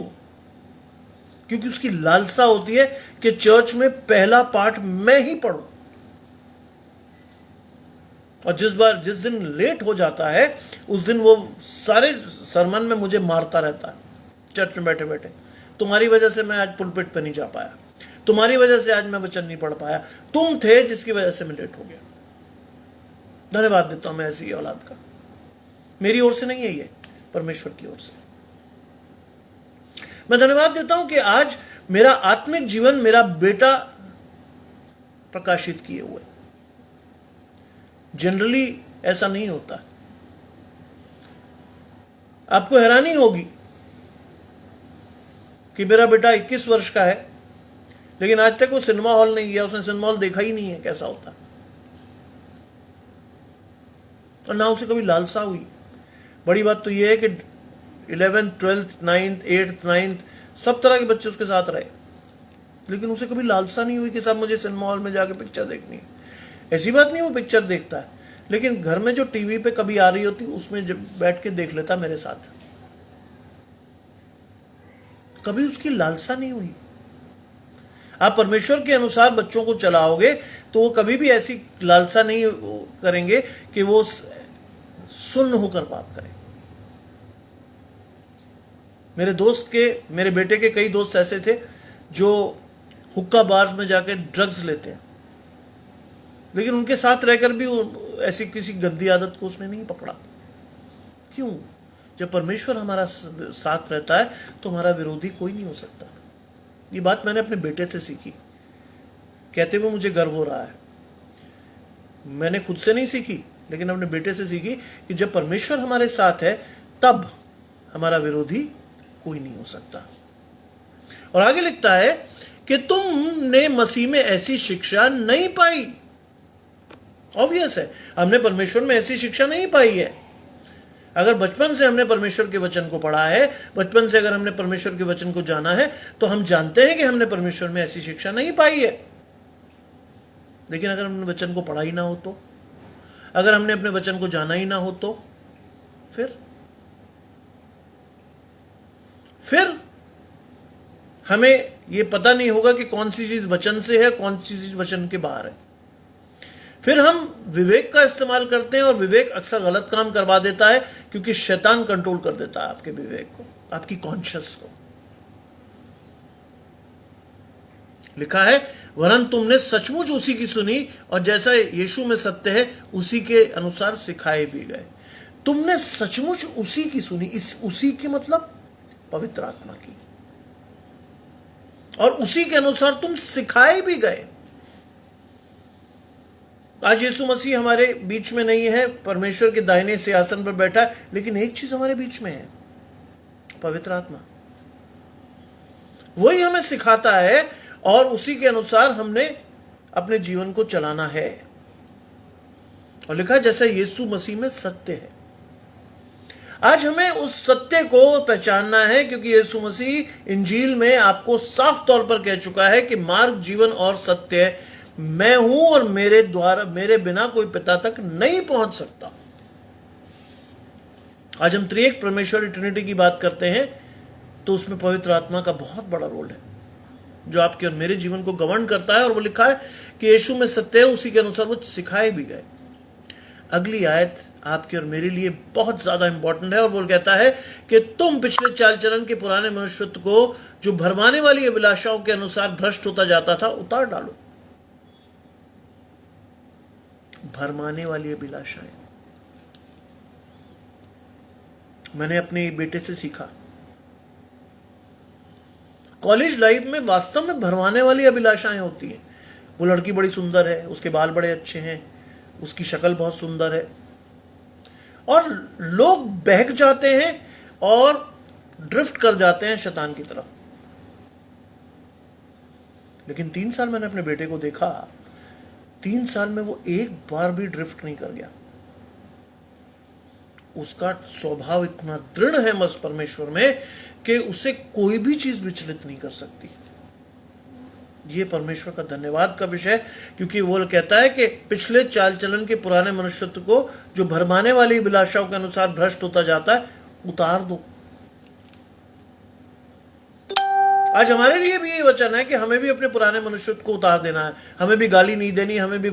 क्योंकि उसकी लालसा होती है कि चर्च में पहला पाठ मैं ही पढ़ूं। और जिस दिन लेट हो जाता है उस दिन वो सारे सरमन में मुझे मारता रहता है, चर्च में बैठे बैठे, तुम्हारी वजह से मैं आज पुलपिट पे नहीं जा पाया, तुम्हारी वजह से आज मैं वचन नहीं पढ़ पाया, तुम थे जिसकी वजह से मैं लेट हो गया। धन्यवाद देता हूं मैं ऐसी औलाद का। मेरी ओर से नहीं है ये, परमेश्वर की ओर से। मैं धन्यवाद देता हूं कि आज मेरा आत्मिक जीवन मेरा बेटा प्रकाशित किए हुए। जनरली ऐसा नहीं होता। आपको हैरानी होगी कि मेरा बेटा 21 वर्ष का है, लेकिन आज तक वो सिनेमा हॉल नहीं गया, उसने सिनेमा हॉल देखा ही नहीं है कैसा होता, और ना उसे कभी लालसा हुई। बड़ी बात तो यह है कि 11th 12th 9th 8th 9th सब तरह के बच्चे उसके साथ रहे, लेकिन उसे कभी लालसा नहीं हुई कि साहब मुझे सिनेमा हॉल में जाके पिक्चर देखनी है। ऐसी बात नहीं वो पिक्चर देखता है, लेकिन घर में जो टीवी पे कभी आ रही होती उसमें जब बैठ के देख लेता मेरे साथ। कभी उसकी लालसा नहीं हुई। आप परमेश्वर के अनुसार बच्चों को चलाओगे तो वो कभी भी ऐसी लालसा नहीं करेंगे कि वो सुन्न होकर पाप करें। मेरे बेटे के कई दोस्त ऐसे थे जो हुक्का बार्स में जाके ड्रग्स लेते हैं, लेकिन उनके साथ रहकर भी ऐसी किसी गंदी आदत को उसने नहीं पकड़ा। क्यों? जब परमेश्वर हमारा साथ रहता है तो हमारा विरोधी कोई नहीं हो सकता। ये बात मैंने अपने बेटे से सीखी, कहते हुए मुझे गर्व हो रहा है। मैंने खुद से नहीं सीखी, लेकिन अपने बेटे से सीखी कि जब परमेश्वर हमारे साथ है तब हमारा विरोधी कोई नहीं हो सकता। और आगे लिखता है कि तुमने मसीह में ऐसी शिक्षा नहीं पाई। ऑब्वियस है, हमने परमेश्वर में ऐसी शिक्षा नहीं पाई है। अगर बचपन से हमने परमेश्वर के वचन को पढ़ा है, बचपन से अगर हमने परमेश्वर के वचन को जाना है, तो हम जानते हैं कि हमने परमेश्वर में ऐसी शिक्षा नहीं पाई है। लेकिन अगर हमने वचन को पढ़ा ही ना हो तो, अगर हमने अपने वचन को जाना ही ना हो तो फिर हमें यह पता नहीं होगा कि कौन सी चीज वचन से है, कौन सी चीज वचन के बाहर है। फिर हम विवेक का इस्तेमाल करते हैं और विवेक अक्सर गलत काम करवा देता है, क्योंकि शैतान कंट्रोल कर देता है आपके विवेक को, आपकी कॉन्शियस को। लिखा है, वरन तुमने सचमुच उसी की सुनी और जैसा यीशु में सत्य है उसी के अनुसार सिखाए भी गए। तुमने सचमुच उसी की सुनी, इस उसी के मतलब पवित्र आत्मा की, और उसी के अनुसार तुम सिखाए भी गए। आज यीशु मसीह हमारे बीच में नहीं है, परमेश्वर के दाहिने सिंहासन पर बैठा है, लेकिन एक चीज हमारे बीच में है, पवित्र आत्मा। वही हमें सिखाता है और उसी के अनुसार हमने अपने जीवन को चलाना है। और लिखा है जैसा यीशु मसीह में सत्य है। आज हमें उस सत्य को पहचानना है, क्योंकि यीशु मसीह इंजील में आपको साफ तौर पर कह चुका है कि मार्ग, जीवन और सत्य है, मैं हूं और मेरे बिना कोई पिता तक नहीं पहुंच सकता। आज हम त्रिएक परमेश्वर ट्रिनिटी की बात करते हैं तो उसमें पवित्र आत्मा का बहुत बड़ा रोल है। जो आपके और मेरे जीवन को गवर्न करता है, और वो लिखा है कि यीशु में सत्य है, उसी के अनुसार वो सिखाए भी गए। अगली आयत आपके और मेरे लिए बहुत ज्यादा इंपॉर्टेंट है, और वो कहता है कि तुम पिछले चाल चलन के पुराने मनुष्यत्व को जो भरमाने वाली अभिलाषाओं के अनुसार भ्रष्ट होता जाता था उतार डालो। भरमाने वाली अभिलाषाएं मैंने अपने बेटे से सीखा। कॉलेज लाइफ में वास्तव में भरमाने वाली अभिलाषाएं होती हैं। वो लड़की बड़ी सुंदर है, उसके बाल बड़े अच्छे हैं, उसकी शक्ल बहुत सुंदर है, और लोग बहक जाते हैं और ड्रिफ्ट कर जाते हैं शैतान की तरफ। लेकिन 3 साल मैंने अपने बेटे को देखा, 3 साल में वो एक बार भी ड्रिफ्ट नहीं कर गया। उसका स्वभाव इतना दृढ़ है मस परमेश्वर में कि उसे कोई भी चीज विचलित नहीं कर सकती। ये परमेश्वर का धन्यवाद का विषय, क्योंकि वो कहता है कि पिछले चाल चलन के पुराने मनुष्यत्व को जो भरमाने वाली अभिलाषाओं के अनुसार भ्रष्ट होता जाता है उतार दो। आज हमारे लिए भी ये वचन है कि हमें भी अपने पुराने मनुष्यत्व को उतार देना है। हमें भी गाली नहीं देनी, हमें भी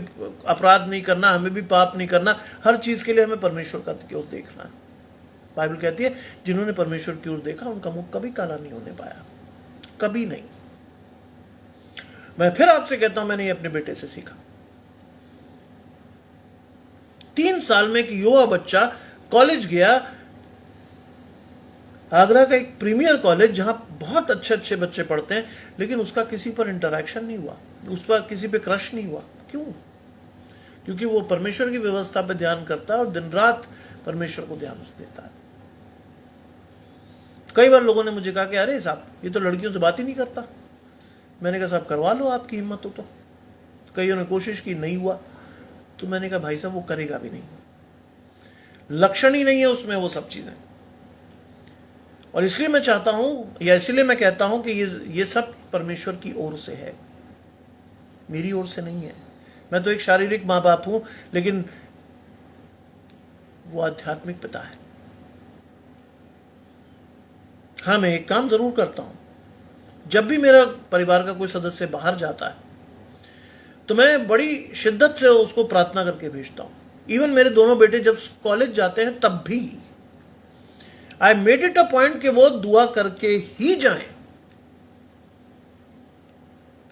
अपराध नहीं करना, हमें भी पाप नहीं करना। हर चीज के लिए हमें परमेश्वर की ओर देखना है। बाइबल कहती है जिन्होंने परमेश्वर की ओर देखा उनका मुख कभी काला नहीं होने पाया, कभी नहीं। मैं फिर आपसे कहता हूं, मैंने ये अपने बेटे से सीखा। 3 साल में एक युवा बच्चा कॉलेज गया, आगरा का एक प्रीमियर कॉलेज जहां बहुत अच्छे अच्छे बच्चे पढ़ते हैं, लेकिन उसका किसी पर इंटरैक्शन नहीं हुआ, उस पर किसी पे क्रश नहीं हुआ। क्यों? क्योंकि वो परमेश्वर की व्यवस्था पे ध्यान करता है और दिन रात परमेश्वर को ध्यान देता है। कई बार लोगों ने मुझे कहा कि अरे साहब ये तो लड़कियों से बात ही नहीं करता। मैंने कहा साहब करवा लो, आपकी हिम्मत हो तो। कईयों ने कोशिश की, नहीं हुआ। तो मैंने कहा भाई साहब वो करेगा भी नहीं, लक्षण ही नहीं है उसमें वो सब चीजें। और इसलिए मैं चाहता हूं, या इसलिए मैं कहता हूं कि ये सब परमेश्वर की ओर से है, मेरी ओर से नहीं है। मैं तो एक शारीरिक मां बाप हूं, लेकिन वो आध्यात्मिक पिता है। हाँ, मैं एक काम जरूर करता हूं, जब भी मेरा परिवार का कोई सदस्य बाहर जाता है तो मैं बड़ी शिद्दत से उसको प्रार्थना करके भेजता हूं। इवन मेरे दोनों बेटे जब कॉलेज जाते हैं तब भी I made it a point कि वो दुआ करके ही जाएं,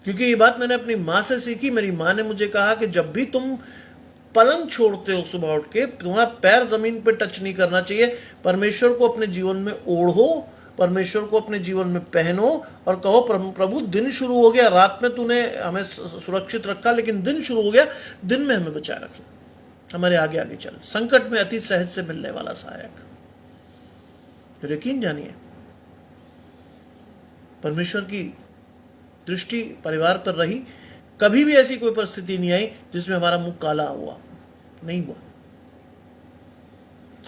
क्योंकि ये बात मैंने अपनी मां से सीखी। मेरी मां ने मुझे कहा कि जब भी तुम पलंग छोड़ते हो सुबह उठ के, तुम्हारा पैर जमीन पे टच नहीं करना चाहिए। परमेश्वर को अपने जीवन में ओढ़ो, परमेश्वर को अपने जीवन में पहनो और कहो प्रभु दिन शुरू हो गया, रात में तूने हमें सुरक्षित रखा, लेकिन दिन शुरू हो गया, दिन में हमें बचाए रखना, हमारे आगे आगे चल, संकट में अति सहज से मिलने वाला सहायक। यकीन जानिए परमेश्वर की दृष्टि परिवार पर रही, कभी भी ऐसी कोई परिस्थिति नहीं आई जिसमें हमारा मुंह काला हुआ, नहीं हुआ।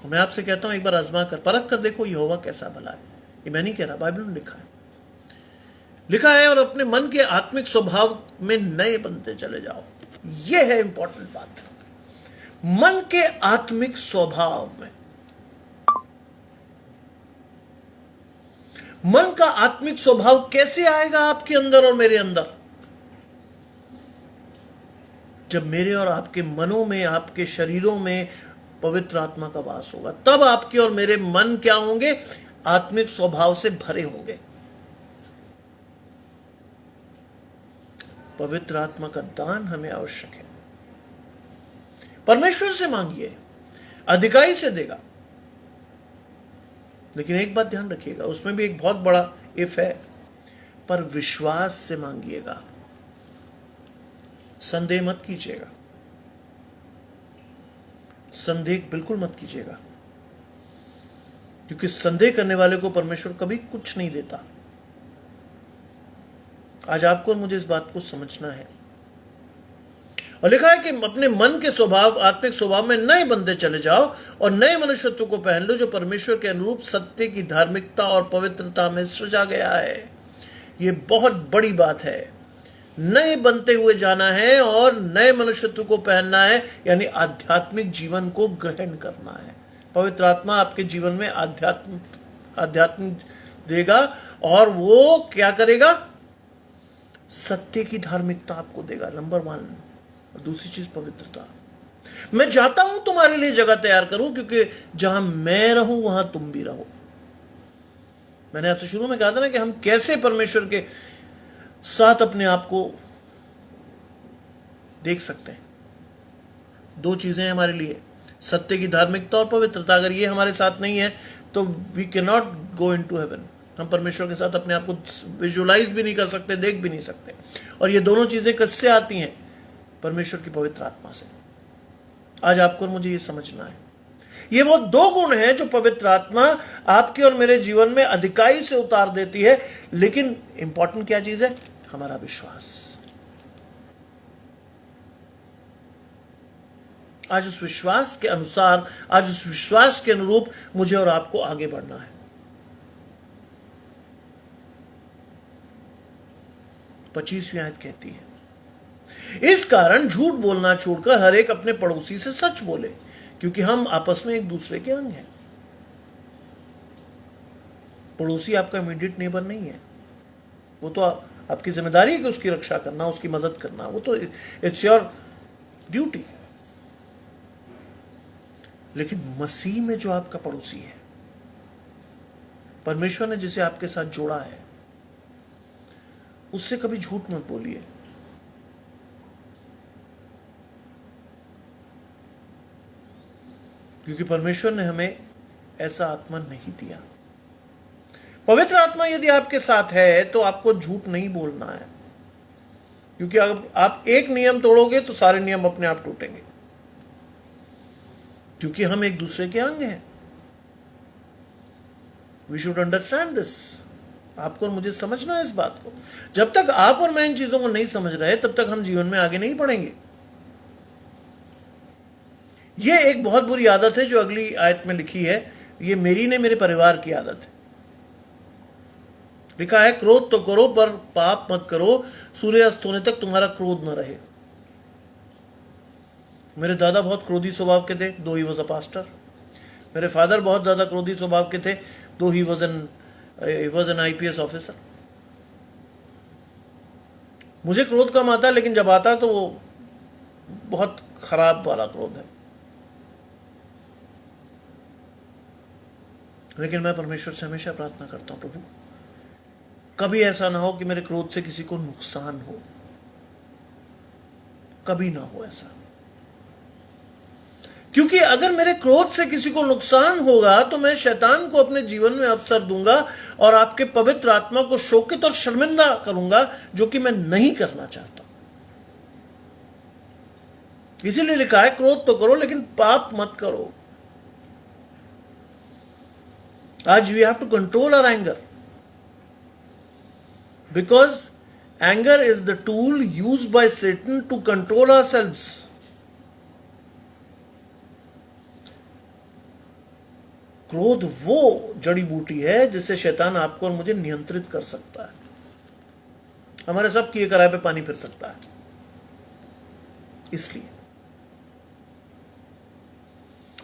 मैं आपसे कहता हूं एक बार आजमा कर परख कर देखो यहोवा कैसा भला है। ये मैं नहीं कह रहा, बाइबल में लिखा है। और अपने मन के आत्मिक स्वभाव में नए बनते चले जाओ। यह है इंपॉर्टेंट बात, मन के आत्मिक स्वभाव में। मन का आत्मिक स्वभाव कैसे आएगा आपके अंदर और मेरे अंदर? जब मेरे और आपके मनों में, आपके शरीरों में पवित्र आत्मा का वास होगा, तब आपके और मेरे मन क्या होंगे? आत्मिक स्वभाव से भरे होंगे। पवित्र आत्मा का दान हमें आवश्यक है। परमेश्वर से मांगिए, अधिकारी से देगा। लेकिन एक बात ध्यान रखिएगा, उसमें भी एक बहुत बड़ा इफ है, पर विश्वास से मांगिएगा, संदेह मत कीजिएगा। संदेह बिल्कुल मत कीजिएगा, क्योंकि संदेह करने वाले को परमेश्वर कभी कुछ नहीं देता। आज आपको और मुझे इस बात को समझना है। और लिखा है कि अपने मन के स्वभाव, आत्मिक स्वभाव में नए बनते चले जाओ और नए मनुष्यत्व को पहन लो, जो परमेश्वर के अनुरूप सत्य की धार्मिकता और पवित्रता में सृजा गया है। यह बहुत बड़ी बात है। नए बनते हुए जाना है और नए मनुष्यत्व को पहनना है, यानी आध्यात्मिक जीवन को ग्रहण करना है। पवित्र आत्मा आपके जीवन में आध्यात्म देगा, और वो क्या करेगा? सत्य की धार्मिकता आपको देगा, नंबर 1। और दूसरी चीज पवित्रता। मैं चाहता हूं तुम्हारे लिए जगह तैयार करूं, क्योंकि जहां मैं रहूं वहां तुम भी रहो। मैंने आपसे शुरू में कहा था ना कि हम कैसे परमेश्वर के साथ अपने आप को देख सकते हैं। 2 चीजें हैं हमारे लिए, सत्य की धार्मिकता और पवित्रता। अगर ये हमारे साथ नहीं है तो we cannot go into heaven. हम परमेश्वर के साथ अपने आप को विजुलाइज भी नहीं कर सकते, देख भी नहीं सकते। और ये दोनों चीजें किससे आती हैं? परमेश्वर की पवित्र आत्मा से। आज आपको और मुझे ये समझना है, ये वो 2 गुण हैं जो पवित्र आत्मा आपके और मेरे जीवन में अधिकाई से उतार देती है। लेकिन इंपॉर्टेंट क्या चीज है? हमारा विश्वास। आज उस विश्वास के अनुसार, आज उस विश्वास के अनुरूप मुझे और आपको आगे बढ़ना है। 25वीं आयत कहती है, इस कारण झूठ बोलना छोड़कर हर एक अपने पड़ोसी से सच बोले, क्योंकि हम आपस में एक दूसरे के अंग हैं। पड़ोसी आपका इमीडिएट नेबर नहीं है, वो तो आपकी जिम्मेदारी है कि उसकी रक्षा करना, उसकी मदद करना, वो तो इट्स योर ड्यूटी। लेकिन मसीह में जो आपका पड़ोसी है, परमेश्वर ने जिसे आपके साथ जोड़ा है, उससे कभी झूठ मत बोलिए। क्योंकि परमेश्वर ने हमें ऐसा आत्मा नहीं दिया। पवित्र आत्मा यदि आपके साथ है तो आपको झूठ नहीं बोलना है, क्योंकि अगर आप एक नियम तोड़ोगे तो सारे नियम अपने आप टूटेंगे, क्योंकि हम एक दूसरे के अंग हैं। We should understand this. आपको और मुझे समझना है इस बात को। जब तक आप और मैं इन चीजों को नहीं समझ रहे, तब तक हम जीवन में आगे नहीं बढ़ेंगे। यह एक बहुत बुरी आदत है जो अगली आयत में लिखी है, ये मेरी ने मेरे परिवार की आदत है। लिखा है, क्रोध तो करो पर पाप मत करो, सूर्य अस्त होने तक तुम्हारा क्रोध न रहे। मेरे दादा बहुत क्रोधी स्वभाव के थे, दो ही वॉज अ पास्टर। मेरे फादर बहुत ज्यादा क्रोधी स्वभाव के थे, दो he was an IPS officer. मुझे क्रोध कम आता, लेकिन जब आता तो वो बहुत खराब वाला क्रोध है। लेकिन मैं परमेश्वर से हमेशा प्रार्थना करता हूं, प्रभु कभी ऐसा ना हो कि मेरे क्रोध से किसी को नुकसान हो, कभी ना हो ऐसा। क्योंकि अगर मेरे क्रोध से किसी को नुकसान होगा तो मैं शैतान को अपने जीवन में अवसर दूंगा और आपके पवित्र आत्मा को शोकित और शर्मिंदा करूंगा, जो कि मैं नहीं करना चाहता। इसीलिए लिखा है, क्रोध तो करो लेकिन पाप मत करो। आज we have to control our anger, because anger is the tool used by Satan to control ourselves. क्रोध वो जड़ी बूटी है जिससे शैतान आपको और मुझे नियंत्रित कर सकता है, हमारे सब किए कराए पे पानी फिर सकता है। इसलिए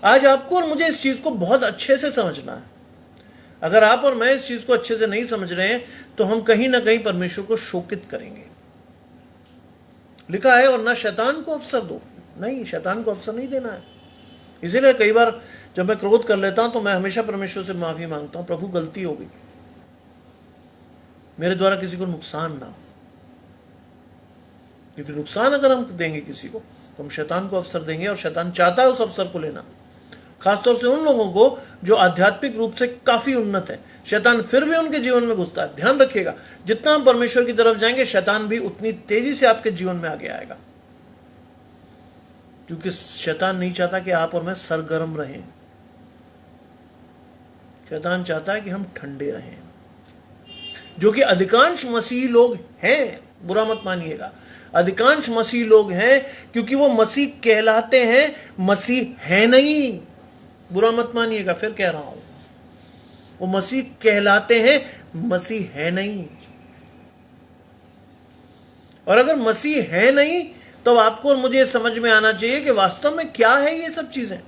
आज आपको और मुझे इस चीज को बहुत अच्छे से समझना है। अगर आप और मैं इस चीज को अच्छे से नहीं समझ रहे हैं तो हम कहीं ना कहीं परमेश्वर को शोकित करेंगे। लिखा है, और ना शैतान को अवसर दो। नहीं, शैतान को अवसर नहीं देना है। इसीलिए कई बार जब मैं क्रोध कर लेता हूं तो मैं हमेशा परमेश्वर से माफी मांगता हूं, प्रभु गलती हो गई, मेरे द्वारा किसी को नुकसान ना हो। क्योंकि नुकसान अगर हम देंगे किसी को तो हम शैतान को अवसर देंगे, और शैतान चाहता है उस अवसर को लेना, खासतौर से उन लोगों को जो आध्यात्मिक रूप से काफी उन्नत है। शैतान फिर भी उनके जीवन में घुसता है। ध्यान रखिएगा, जितना हम परमेश्वर की तरफ जाएंगे शैतान भी उतनी तेजी से आपके जीवन में आगे आएगा, क्योंकि शैतान नहीं चाहता कि आप और मैं सरगर्म रहें। शैतान चाहता है कि हम ठंडे रहें, जो कि अधिकांश मसीही लोग हैं। बुरा मत मानिएगा, अधिकांश मसीही लोग हैं, क्योंकि वो मसीह कहलाते हैं, मसीह है नहीं। बुरा मत मानिएगा, फिर कह रहा हूं, वो मसीह कहलाते हैं, मसीह है नहीं। और अगर मसीह है नहीं तो आपको और मुझे समझ में आना चाहिए कि वास्तव में क्या है ये सब चीजें।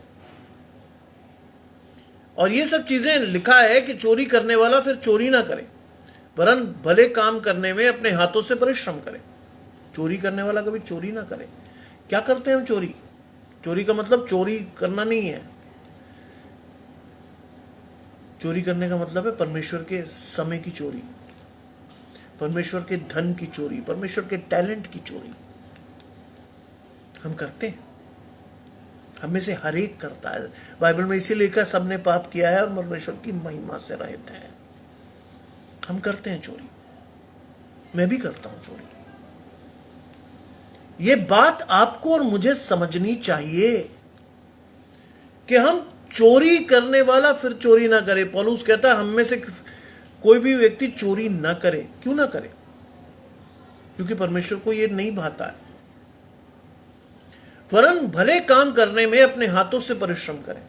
और ये सब चीजें लिखा है कि चोरी करने वाला फिर चोरी ना करे, वरन भले काम करने में अपने हाथों से परिश्रम करे। चोरी करने वाला कभी चोरी ना करे। क्या करते हैं हम? चोरी। चोरी का मतलब चोरी करना नहीं है। चोरी करने का मतलब है परमेश्वर के समय की चोरी, परमेश्वर के धन की चोरी, परमेश्वर के टैलेंट की चोरी हम करते हैं। हम में से हर एक करता है। बाइबल में इसीलिए लिखा सबने पाप किया है और परमेश्वर की महिमा से रहित हैं। हम करते हैं चोरी। मैं भी करता हूं चोरी। ये बात आपको और मुझे समझनी चाहिए कि हम चोरी करने वाला फिर चोरी ना करे। पौलुस कहता है हम में से कोई भी व्यक्ति चोरी ना करे। क्यों ना करे? क्योंकि परमेश्वर को यह नहीं भाता है। वरन भले काम करने में अपने हाथों से परिश्रम करें।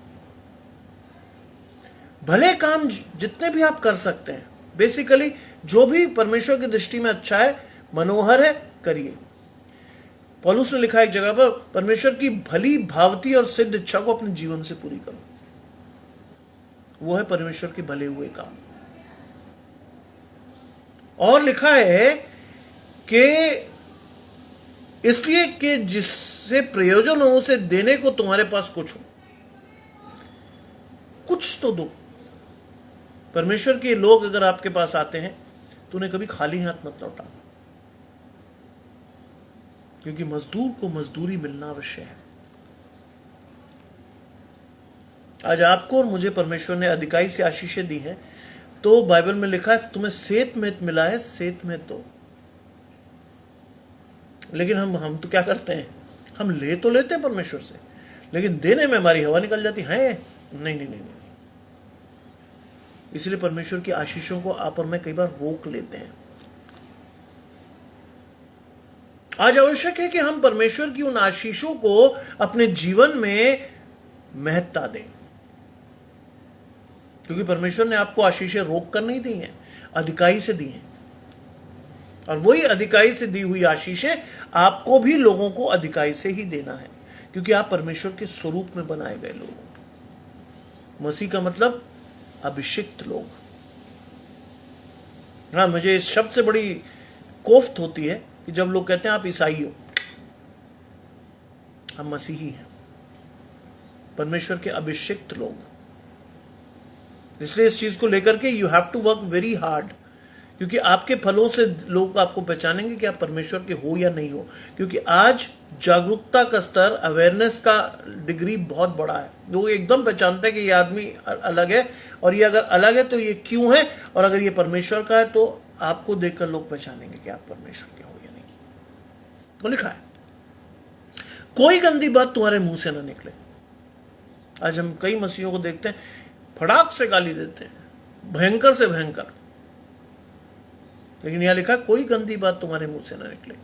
भले काम जितने भी आप कर सकते हैं, बेसिकली जो भी परमेश्वर की दृष्टि में अच्छा है, मनोहर है, करिए। पौलुस ने लिखा एक जगह पर, परमेश्वर की भली भावती और सिद्ध इच्छा को अपने जीवन से पूरी करो। वो है परमेश्वर के भले हुए काम। और लिखा है कि इसलिए कि जिससे प्रयोजन हो उसे देने को तुम्हारे पास कुछ हो। कुछ तो दो। परमेश्वर के लोग अगर आपके पास आते हैं तो उन्हें कभी खाली हाथ मत लौटा, क्योंकि मजदूर को मजदूरी मिलना आवश्यक है। आज आपको और मुझे परमेश्वर ने अधिकाई से आशीषें दी हैं, तो बाइबल में लिखा है तुम्हें सेत में मिला है, सेत में दो। लेकिन हम तो क्या करते हैं? हम ले तो लेते हैं परमेश्वर से, लेकिन देने में हमारी हवा निकल जाती है। नहीं नहीं नहीं नहीं। इसलिए परमेश्वर की आशीषों को आप और मैं कई बार रोक लेते हैं। आज आवश्यक है कि हम परमेश्वर की उन आशीषों को अपने जीवन में महत्ता दें, क्योंकि परमेश्वर ने आपको आशीषें रोक कर नहीं दी हैं, अधिकाई से दी हैं। और वही अधिकाई से दी हुई आशीषें आपको भी लोगों को अधिकाई से ही देना है, क्योंकि आप परमेश्वर के स्वरूप में बनाए गए लोग। मसीह का मतलब अभिषिक्त लोग। हाँ, मुझे इस शब्द से बड़ी कोफ्त होती है कि जब लोग कहते हैं आप ईसाई हो। हम मसीही हैं, परमेश्वर के अभिषिक्त लोग। इसलिए इस चीज को लेकर के you have to work very hard, क्योंकि आपके फलों से लोग आपको पहचानेंगे कि आप परमेश्वर के हो या नहीं हो। क्योंकि आज जागरूकता का स्तर, अवेयरनेस का डिग्री बहुत बड़ा है। लोग एकदम पहचानते हैं कि ये आदमी अलग है, और ये अगर अलग है तो ये क्यों है, और अगर ये परमेश्वर का है तो आपको देखकर लोग पहचानेंगे कि आप परमेश्वर के हो या नहीं। तो लिखा है कोई गंदी बात तुम्हारे मुंह से ना निकले। आज हम कई मसीहों को देखते हैं, फटाक से गाली देते हैं, भयंकर से भयंकर। लेकिन यहां लिखा कोई गंदी बात तुम्हारे मुंह से ना निकले,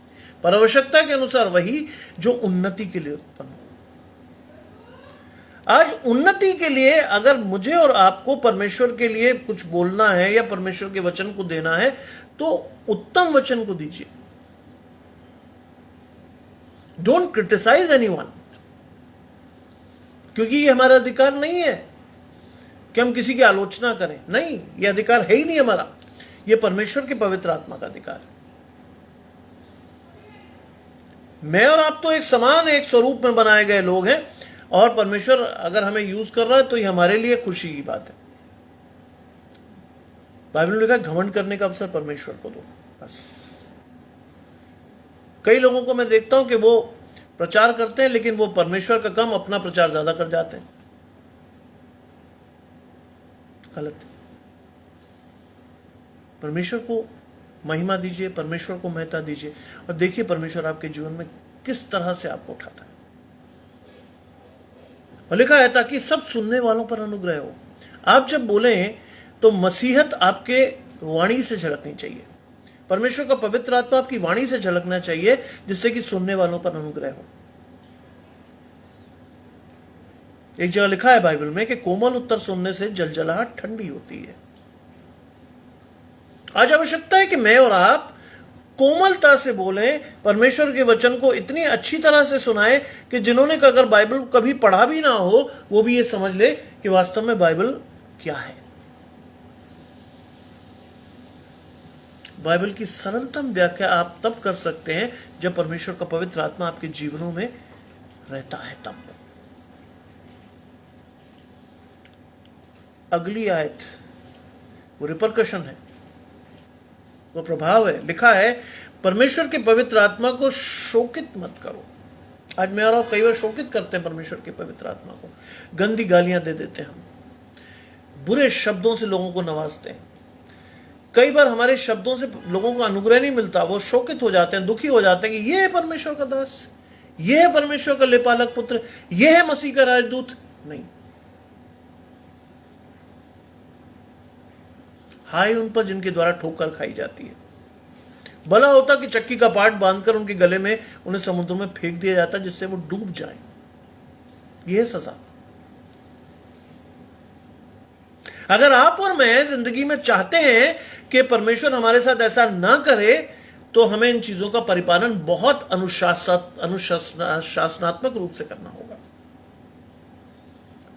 पर आवश्यकता के अनुसार वही जो उन्नति के लिए उत्पन्न हो। आज उन्नति के लिए अगर मुझे और आपको परमेश्वर के लिए कुछ बोलना है या परमेश्वर के वचन को देना है, तो उत्तम वचन को दीजिए। डोंट क्रिटिसाइज एनीवन, क्योंकि ये हमारा अधिकार नहीं है कि हम किसी की आलोचना करें। नहीं, ये अधिकार है ही नहीं हमारा। ये परमेश्वर के पवित्र आत्मा का अधिकार है। मैं और आप तो एक समान, एक स्वरूप में बनाए गए लोग हैं, और परमेश्वर अगर हमें यूज कर रहा है तो ये हमारे लिए खुशी की बात है। बाइबल में लिखा घमंड करने का अवसर परमेश्वर को दो, बस। कई लोगों को मैं देखता हूं कि वो प्रचार करते हैं, लेकिन वो परमेश्वर का कम अपना प्रचार ज्यादा कर जाते हैं। गलत। परमेश्वर को महिमा दीजिए, परमेश्वर को महत्ता दीजिए, और देखिए परमेश्वर आपके जीवन में किस तरह से आपको उठाता है। और लिखा है ताकि सब सुनने वालों पर अनुग्रह हो। आप जब बोले तो मसीहत आपके वाणी से झलकनी चाहिए। परमेश्वर का पवित्र आत्मा आपकी वाणी से झलकना चाहिए, जिससे कि सुनने वालों पर अनुग्रह हो। एक जगह लिखा है बाइबल में कि कोमल उत्तर सुनने से जलजलाहट ठंडी होती है। आज आवश्यकता है कि मैं और आप कोमलता से बोलें, परमेश्वर के वचन को इतनी अच्छी तरह से सुनाएं कि जिन्होंने अगर बाइबल कभी पढ़ा भी ना हो, वो भी ये समझ ले कि वास्तव में बाइबल क्या है। बाइबल की सरलतम व्याख्या आप तब कर सकते हैं जब परमेश्वर का पवित्र आत्मा आपके जीवनों में रहता है तब। अगली आयत वो रिपरकशन है, वो प्रभाव है। लिखा है परमेश्वर के पवित्र आत्मा को शोकित मत करो। आज मैं और आप कई बार शोकित करते हैं परमेश्वर के पवित्र आत्मा को, गंदी गालियां दे देते हैं, हम बुरे शब्दों से लोगों को नवाजते हैं। कई बार हमारे शब्दों से लोगों को अनुग्रह नहीं मिलता, वो शोकित हो जाते हैं, दुखी हो जाते हैं कि ये है परमेश्वर का दास, ये है परमेश्वर का लेपालक पुत्र, ये है मसीह का राजदूत। नहीं, हाय उन पर जिनके द्वारा ठोकर खाई जाती है। भला होता कि चक्की का पाट बांधकर उनके गले में उन्हें समुद्र में फेंक दिया जाता जिससे वो डूब जाए। यह सजा। अगर आप और मैं जिंदगी में चाहते हैं कि परमेश्वर हमारे साथ ऐसा ना करे, तो हमें इन चीजों का परिपालन बहुत अनुशासनात्मक रूप से करना होगा।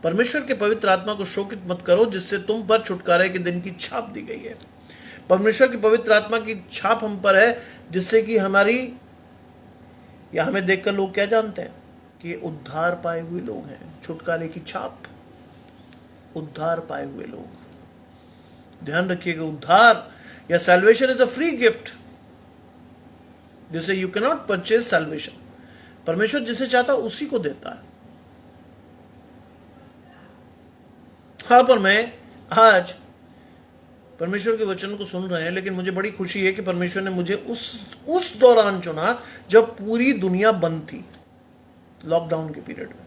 परमेश्वर के पवित्र आत्मा को शोकित मत करो जिससे तुम पर छुटकारे के दिन की छाप दी गई है। परमेश्वर की पवित्र आत्मा की छाप हम पर है, जिससे कि हमारी, या हमें देखकर लोग क्या जानते हैं कि उद्धार पाए हुए लोग हैं। छुटकारे की छाप, उद्धार पाए हुए लोग। ध्यान रखिएगा, उद्धार या salvation is a free gift, जिसे you can not purchase salvation. परमेश्वर जिसे चाहता उसी को देता है। हाँ, पर मैं आज परमेश्वर के वचन को सुन रहे हैं, लेकिन मुझे बड़ी खुशी है कि परमेश्वर ने मुझे उस दौरान चुना जब पूरी दुनिया बंद थी, लॉकडाउन के पीरियड में।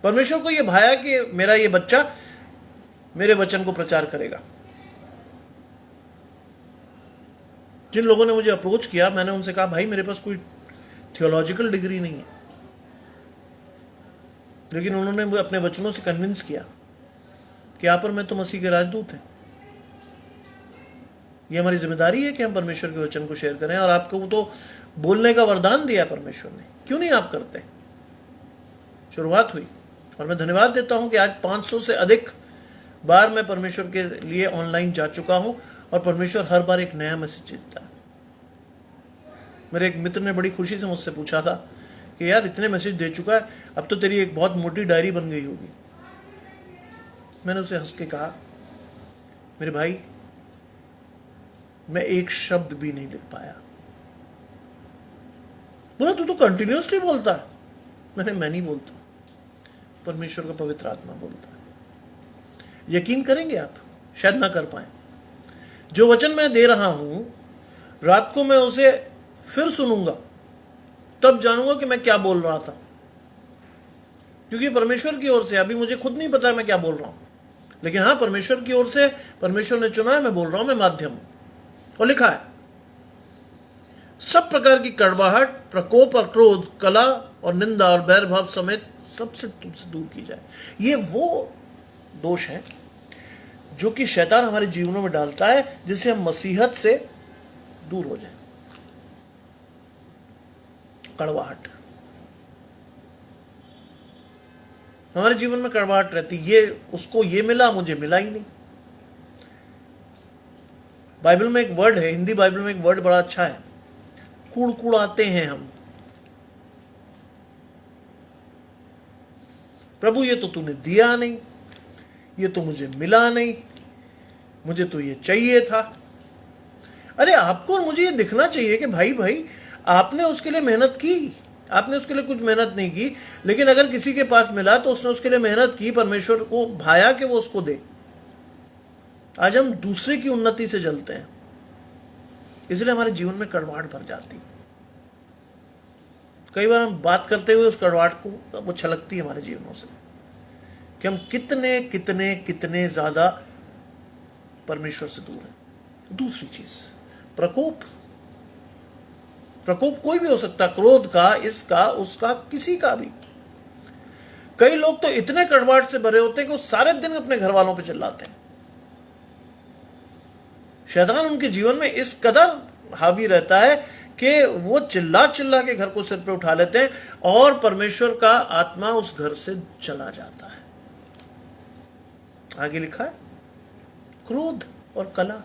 परमेश्वर को यह भाया कि मेरा ये बच्चा मेरे वचन को प्रचार करेगा। जिन लोगों ने मुझे अप्रोच किया, मैंने उनसे कहा भाई मेरे पास कोई थियोलॉजिकल डिग्री नहीं है, लेकिन उन्होंने मुझे अपने वचनों से कन्विंस किया कि आप और मैं तो मसीह के राजदूत हैं। ये हमारी जिम्मेदारी है कि हम परमेश्वर के वचन को शेयर करें, और आपको तो बोलने का वरदान दिया परमेश्वर ने, क्यों नहीं आप करते। शुरुआत हुई, और मैं धन्यवाद देता हूं कि आज 500 से अधिक बार मैं परमेश्वर के लिए ऑनलाइन जा चुका हूं, और परमेश्वर हर बार एक नया मैसेज देता है। मेरे एक मित्र ने बड़ी खुशी से मुझसे पूछा था कि यार इतने मैसेज दे चुका है, अब तो तेरी एक बहुत मोटी डायरी बन गई होगी। मैंने उसे हंस के कहा, मेरे भाई मैं एक शब्द भी नहीं लिख पाया। बोला तू तो कंटिन्यूअसली बोलता है। मैं नहीं बोलता, परमेश्वर का पवित्र आत्मा बोलता है। यकीन करेंगे आप, शायद ना कर पाए। जो वचन मैं दे रहा हूं, रात को मैं उसे फिर सुनूंगा, तब जानूंगा कि मैं क्या बोल रहा था, क्योंकि परमेश्वर की ओर से, अभी मुझे खुद नहीं पता मैं क्या बोल रहा हूं, लेकिन हाँ परमेश्वर की ओर से, परमेश्वर ने चुना है, मैं बोल रहा हूं, मैं माध्यम हूं। और लिखा है सब प्रकार की कड़वाहट, प्रकोप और क्रोध, कला और निंदा और बैर भाव समेत सबसे तुमसे दूर की जाए। ये वो दोष है जो कि शैतान हमारे जीवनों में डालता है, जिससे हम मसीहत से दूर हो जाए। कड़वाहट, हमारे जीवन में कड़वाहट रहती, ये उसको ये मिला, मुझे मिला ही नहीं। बाइबल में एक वर्ड है, हिंदी बाइबल में एक वर्ड बड़ा अच्छा है, कुड़कुड़ाते हैं हम। प्रभु ये तो तूने दिया नहीं, ये तो मुझे मिला नहीं, मुझे तो ये चाहिए था। अरे आपको और मुझे ये दिखना चाहिए कि भाई आपने उसके लिए मेहनत की, आपने उसके लिए कुछ मेहनत नहीं की, लेकिन अगर किसी के पास मिला तो उसने उसके लिए मेहनत की, परमेश्वर को भाया कि वो उसको दे। आज हम दूसरे की उन्नति से जलते हैं, इसलिए हमारे जीवन में कड़वाहट भर जाती। कई बार हम बात करते हुए उस कड़वाहट को वो छलकती है हमारे जीवनों से, कि हम कितने कितने कितने ज्यादा परमेश्वर से दूर हैं। दूसरी चीज, प्रकोप। प्रकोप कोई भी हो सकता, क्रोध का, इसका, उसका, किसी का भी। कई लोग तो इतने कड़वाहट से भरे होते हैं कि वो सारे दिन अपने घर वालों पे चिल्लाते हैं। शैतान उनके जीवन में इस कदर हावी रहता है कि वो चिल्ला चिल्ला के घर को सिर पे उठा लेते हैं, और परमेश्वर का आत्मा उस घर से चला जाता है। आगे लिखा है क्रोध और कला।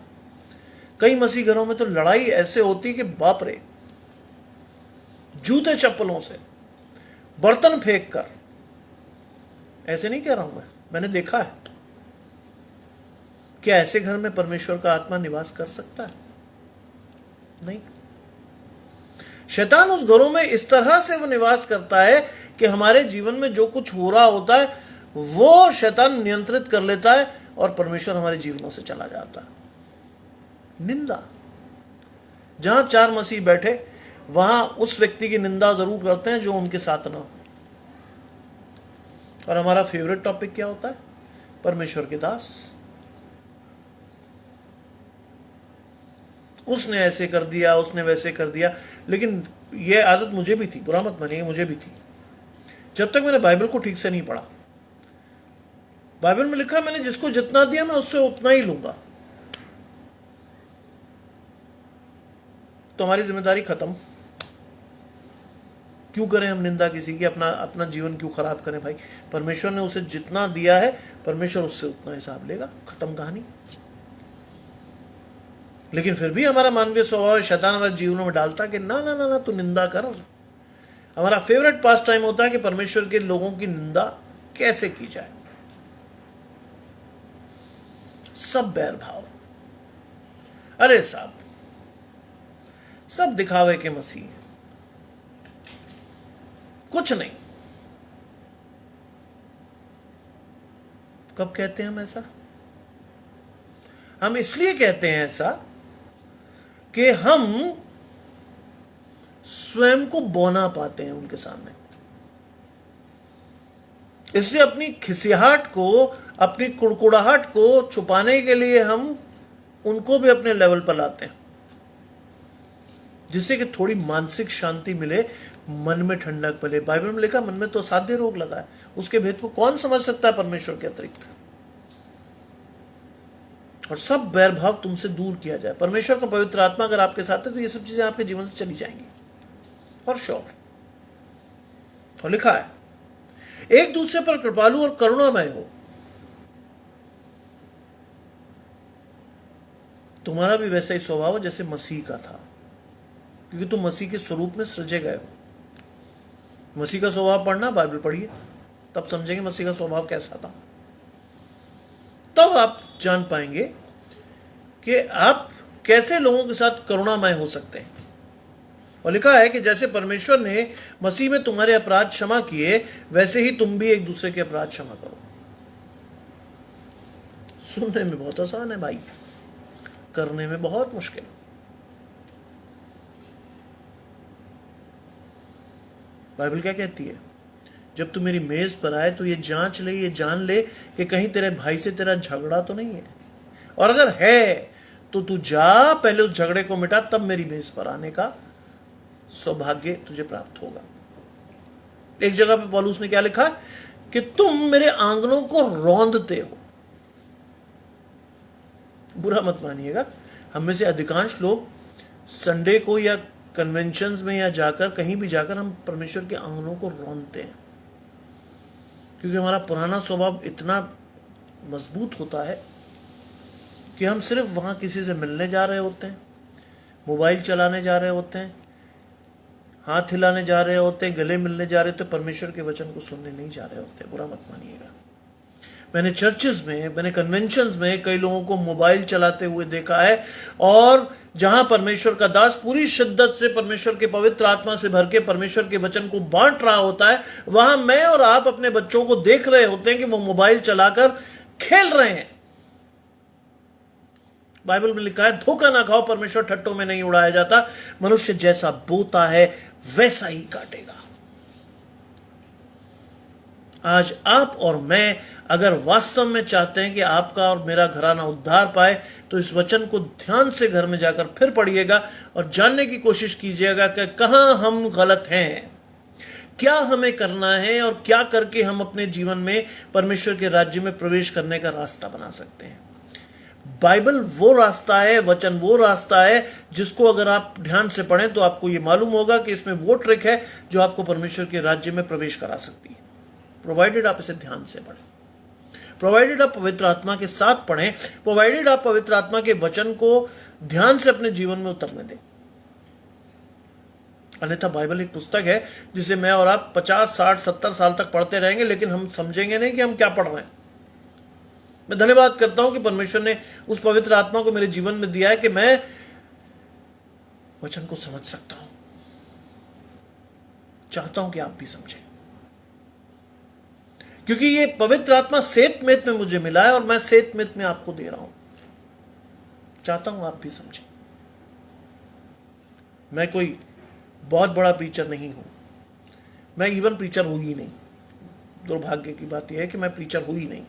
कई मसीह घरों में तो लड़ाई ऐसे होती कि बाप रे, जूते चप्पलों से, बर्तन फेंक कर। ऐसे नहीं कह रहा हूं मैंने देखा है। क्या ऐसे घर में परमेश्वर का आत्मा निवास कर सकता है? नहीं। शैतान उस घरों में इस तरह से वो निवास करता है कि हमारे जीवन में जो कुछ हो रहा होता है वो शैतान नियंत्रित कर लेता है और परमेश्वर हमारे जीवनों से चला जाता है। निंदा, जहां चार मसीह बैठे वहां उस व्यक्ति की निंदा जरूर करते हैं जो उनके साथ ना हो। और हमारा फेवरेट टॉपिक क्या होता है? परमेश्वर के दास, उसने ऐसे कर दिया, उसने वैसे कर दिया। लेकिन यह आदत मुझे भी थी, बुरा मत मानिए, मुझे भी थी। जब तक मैंने बाइबल को ठीक से नहीं पढ़ा। बाइबल में लिखा मैंने जिसको जितना दिया मैं उससे उतना ही लूंगा। तो हमारी जिम्मेदारी खत्म। क्यों करें हम निंदा किसी की? अपना जीवन क्यों खराब करें भाई? परमेश्वर ने उसे जितना दिया है परमेश्वर उससे उतना हिसाब लेगा। खत्म कहानी। लेकिन फिर भी हमारा मानवीय स्वभाव शैतान हमारे जीवनों में डालता है कि ना ना ना ना तू निंदा कर। हमारा फेवरेट पास टाइम होता है कि परमेश्वर के लोगों की निंदा कैसे की जाए। सब बैर भाव, अरे साहब, सब दिखावे के मसीह, कुछ नहीं। कब कहते हैं हम ऐसा? हम इसलिए कहते हैं ऐसा कि हम स्वयं को बौना पाते हैं उनके सामने। इसलिए अपनी खिसियाहट को, अपनी कुड़कुड़ाहट को छुपाने के लिए हम उनको भी अपने लेवल पर लाते हैं, जिससे कि थोड़ी मानसिक शांति मिले, मन में ठंडक पले। बाइबल में लिखा मन में तो असाध्य रोग लगा है, उसके भेद को कौन समझ सकता है परमेश्वर के अतिरिक्त। और सब बैरभाव तुमसे दूर किया जाए। परमेश्वर का पवित्र आत्मा अगर आपके साथ है तो ये सब चीजें आपके जीवन से चली जाएंगी और श्योर। और लिखा है एक दूसरे पर कृपालु और करुणामय हो। तुम्हारा भी वैसा ही स्वभाव है जैसे मसीह का था, क्योंकि तुम मसीह के स्वरूप में सृजे गए हो। मसीह का स्वभाव पढ़ना, बाइबल पढ़िए, तब समझेंगे मसीह का स्वभाव कैसा था। तब आप जान पाएंगे कि आप कैसे लोगों के साथ करुणामय हो सकते हैं। और लिखा है कि जैसे परमेश्वर ने मसीह में तुम्हारे अपराध क्षमा किए वैसे ही तुम भी एक दूसरे के अपराध क्षमा करो। सुनने में बहुत आसान है भाई, करने में बहुत मुश्किल। बाइबल क्या कहती है? जब तू मेरी मेज पर आए तो ये जांच ले, ये जान ले कि कहीं तेरे भाई से तेरा झगड़ा तो नहीं है, और अगर है तो तू जा, पहले उस झगड़े को मिटा, तब मेरी मेज पर आने का सौभाग्य तुझे प्राप्त होगा। एक जगह पे पौलुस ने क्या लिखा कि तुम मेरे आंगनों को रौंदते हो। बुरा मत मानिएगा, हम में से अधिकांश लोग संडे को या कन्वेंशंस में या जाकर कहीं भी जाकर हम परमेश्वर के आंगनों को रौंदते हैं, क्योंकि हमारा पुराना स्वभाव इतना मजबूत होता है कि हम सिर्फ वहां किसी से मिलने जा रहे होते हैं, मोबाइल चलाने जा रहे होते हैं, हाथ हिलाने जा रहे होते हैं, गले मिलने जा रहे होते, परमेश्वर के वचन को सुनने नहीं जा रहे होते। बुरा मत मानिएगा। मैंने चर्चेस में, मैंने कन्वेंशंस में कई लोगों को मोबाइल चलाते हुए देखा है, और जहां परमेश्वर का दास पूरी शिद्दत से परमेश्वर के पवित्र आत्मा से भर के परमेश्वर के वचन को बांट रहा होता है, वहां मैं और आप अपने बच्चों को देख रहे होते हैं कि वो मोबाइल चलाकर खेल रहे हैं। बाइबल में लिखा है धोखा ना खाओ, परमेश्वर ठट्टों में नहीं उड़ाया जाता। मनुष्य जैसा बोता है वैसा ही काटेगा। आज आप और मैं अगर वास्तव में चाहते हैं कि आपका और मेरा घराना उद्धार पाए, तो इस वचन को ध्यान से घर में जाकर फिर पढ़िएगा और जानने की कोशिश कीजिएगा कि कहां हम गलत हैं, क्या हमें करना है, और क्या करके हम अपने जीवन में परमेश्वर के राज्य में प्रवेश करने का रास्ता बना सकते हैं। बाइबल वो रास्ता है, वचन वो रास्ता है जिसको अगर आप ध्यान से पढ़ें तो आपको ये मालूम होगा कि इसमें वो ट्रिक है जो आपको परमेश्वर के राज्य में प्रवेश करा सकती है, प्रोवाइडेड आप इसे ध्यान से पढ़ें। प्रोवाइडेड आप पवित्र आत्मा के साथ पढ़ें, प्रोवाइडेड आप पवित्र आत्मा के वचन को ध्यान से अपने जीवन में उतरने दें। अन्यथा बाइबल एक पुस्तक है जिसे मैं और आप 50, 60, 70 साल तक पढ़ते रहेंगे, लेकिन हम समझेंगे नहीं कि हम क्या पढ़ रहे हैं। मैं धन्यवाद करता हूं कि परमेश्वर ने उस पवित्र आत्मा को मेरे जीवन में दिया है कि मैं वचन को समझ सकता हूं। चाहता हूं कि आप भी समझें, क्योंकि ये पवित्र आत्मा सेतमेत में मुझे मिला है और मैं सेतमेत में आपको दे रहा हूं। चाहता हूं आप भी समझें। मैं कोई बहुत बड़ा प्रीचर नहीं हूं, मैं इवन प्रीचर हूं ही नहीं। दुर्भाग्य की बात यह है कि मैं प्रीचर हूं ही नहीं,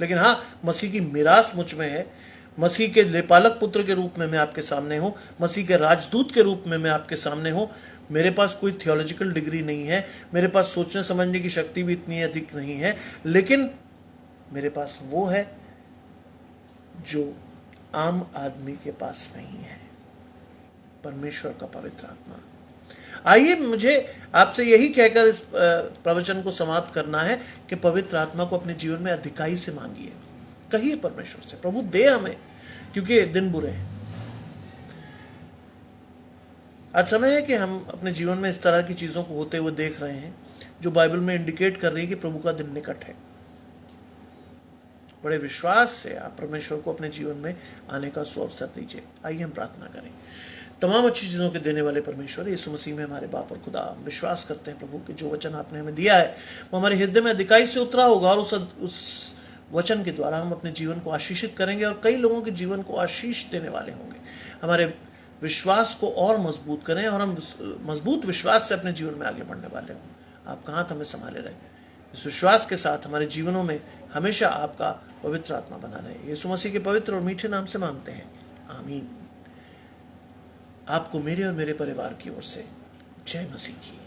लेकिन हां, मसीह की मिरास मुझ में है। मसीह के लेपालक पुत्र के रूप में मैं आपके सामने हूं, मसीह के राजदूत के रूप में मैं आपके सामने हूं। मेरे पास कोई थियोलॉजिकल डिग्री नहीं है, मेरे पास सोचने समझने की शक्ति भी इतनी अधिक नहीं है, लेकिन मेरे पास वो है जो आम आदमी के पास नहीं है, परमेश्वर का पवित्र आत्मा। आइए, मुझे आपसे यही कहकर इस प्रवचन को समाप्त करना है कि पवित्र आत्मा को अपने जीवन में अधिकाई से मांगिए। कहिए परमेश्वर से, प्रभु दे हमें, क्योंकि दिन बुरे हैं। आज समय है कि हम अपने जीवन में इस तरह की चीजों को होते हुए देख रहे हैं जो बाइबल में इंडिकेट कर रही है कि प्रभु का दिन निकट है। बड़े विश्वास से आप परमेश्वर को अपने जीवन में आने का सुअवसर दीजिए। आइए हम प्रार्थना करें। तमाम अच्छी चीज़ों के देने वाले परमेश्वर यीशु मसीह में हमारे बाप और खुदा, विश्वास करते हैं प्रभु कि जो वचन आपने हमें दिया है वो हमारे हृदय में अधिकाई से उतरा होगा और उस वचन के द्वारा हम अपने जीवन को आशीषित करेंगे और कई लोगों के जीवन को आशीष देने वाले होंगे। हमारे विश्वास को और मजबूत करें और हम मजबूत विश्वास से अपने जीवन में आगे बढ़ने वाले हों। आपका हाथ हमें संभाले रहे। इस विश्वास के साथ हमारे जीवनों में हमेशा आपका पवित्र आत्मा बना रहे। यीशु मसीह के पवित्र और मीठे नाम से मांगते हैं, आमीन। आपको मेरे और मेरे परिवार की ओर से जय मसीह की।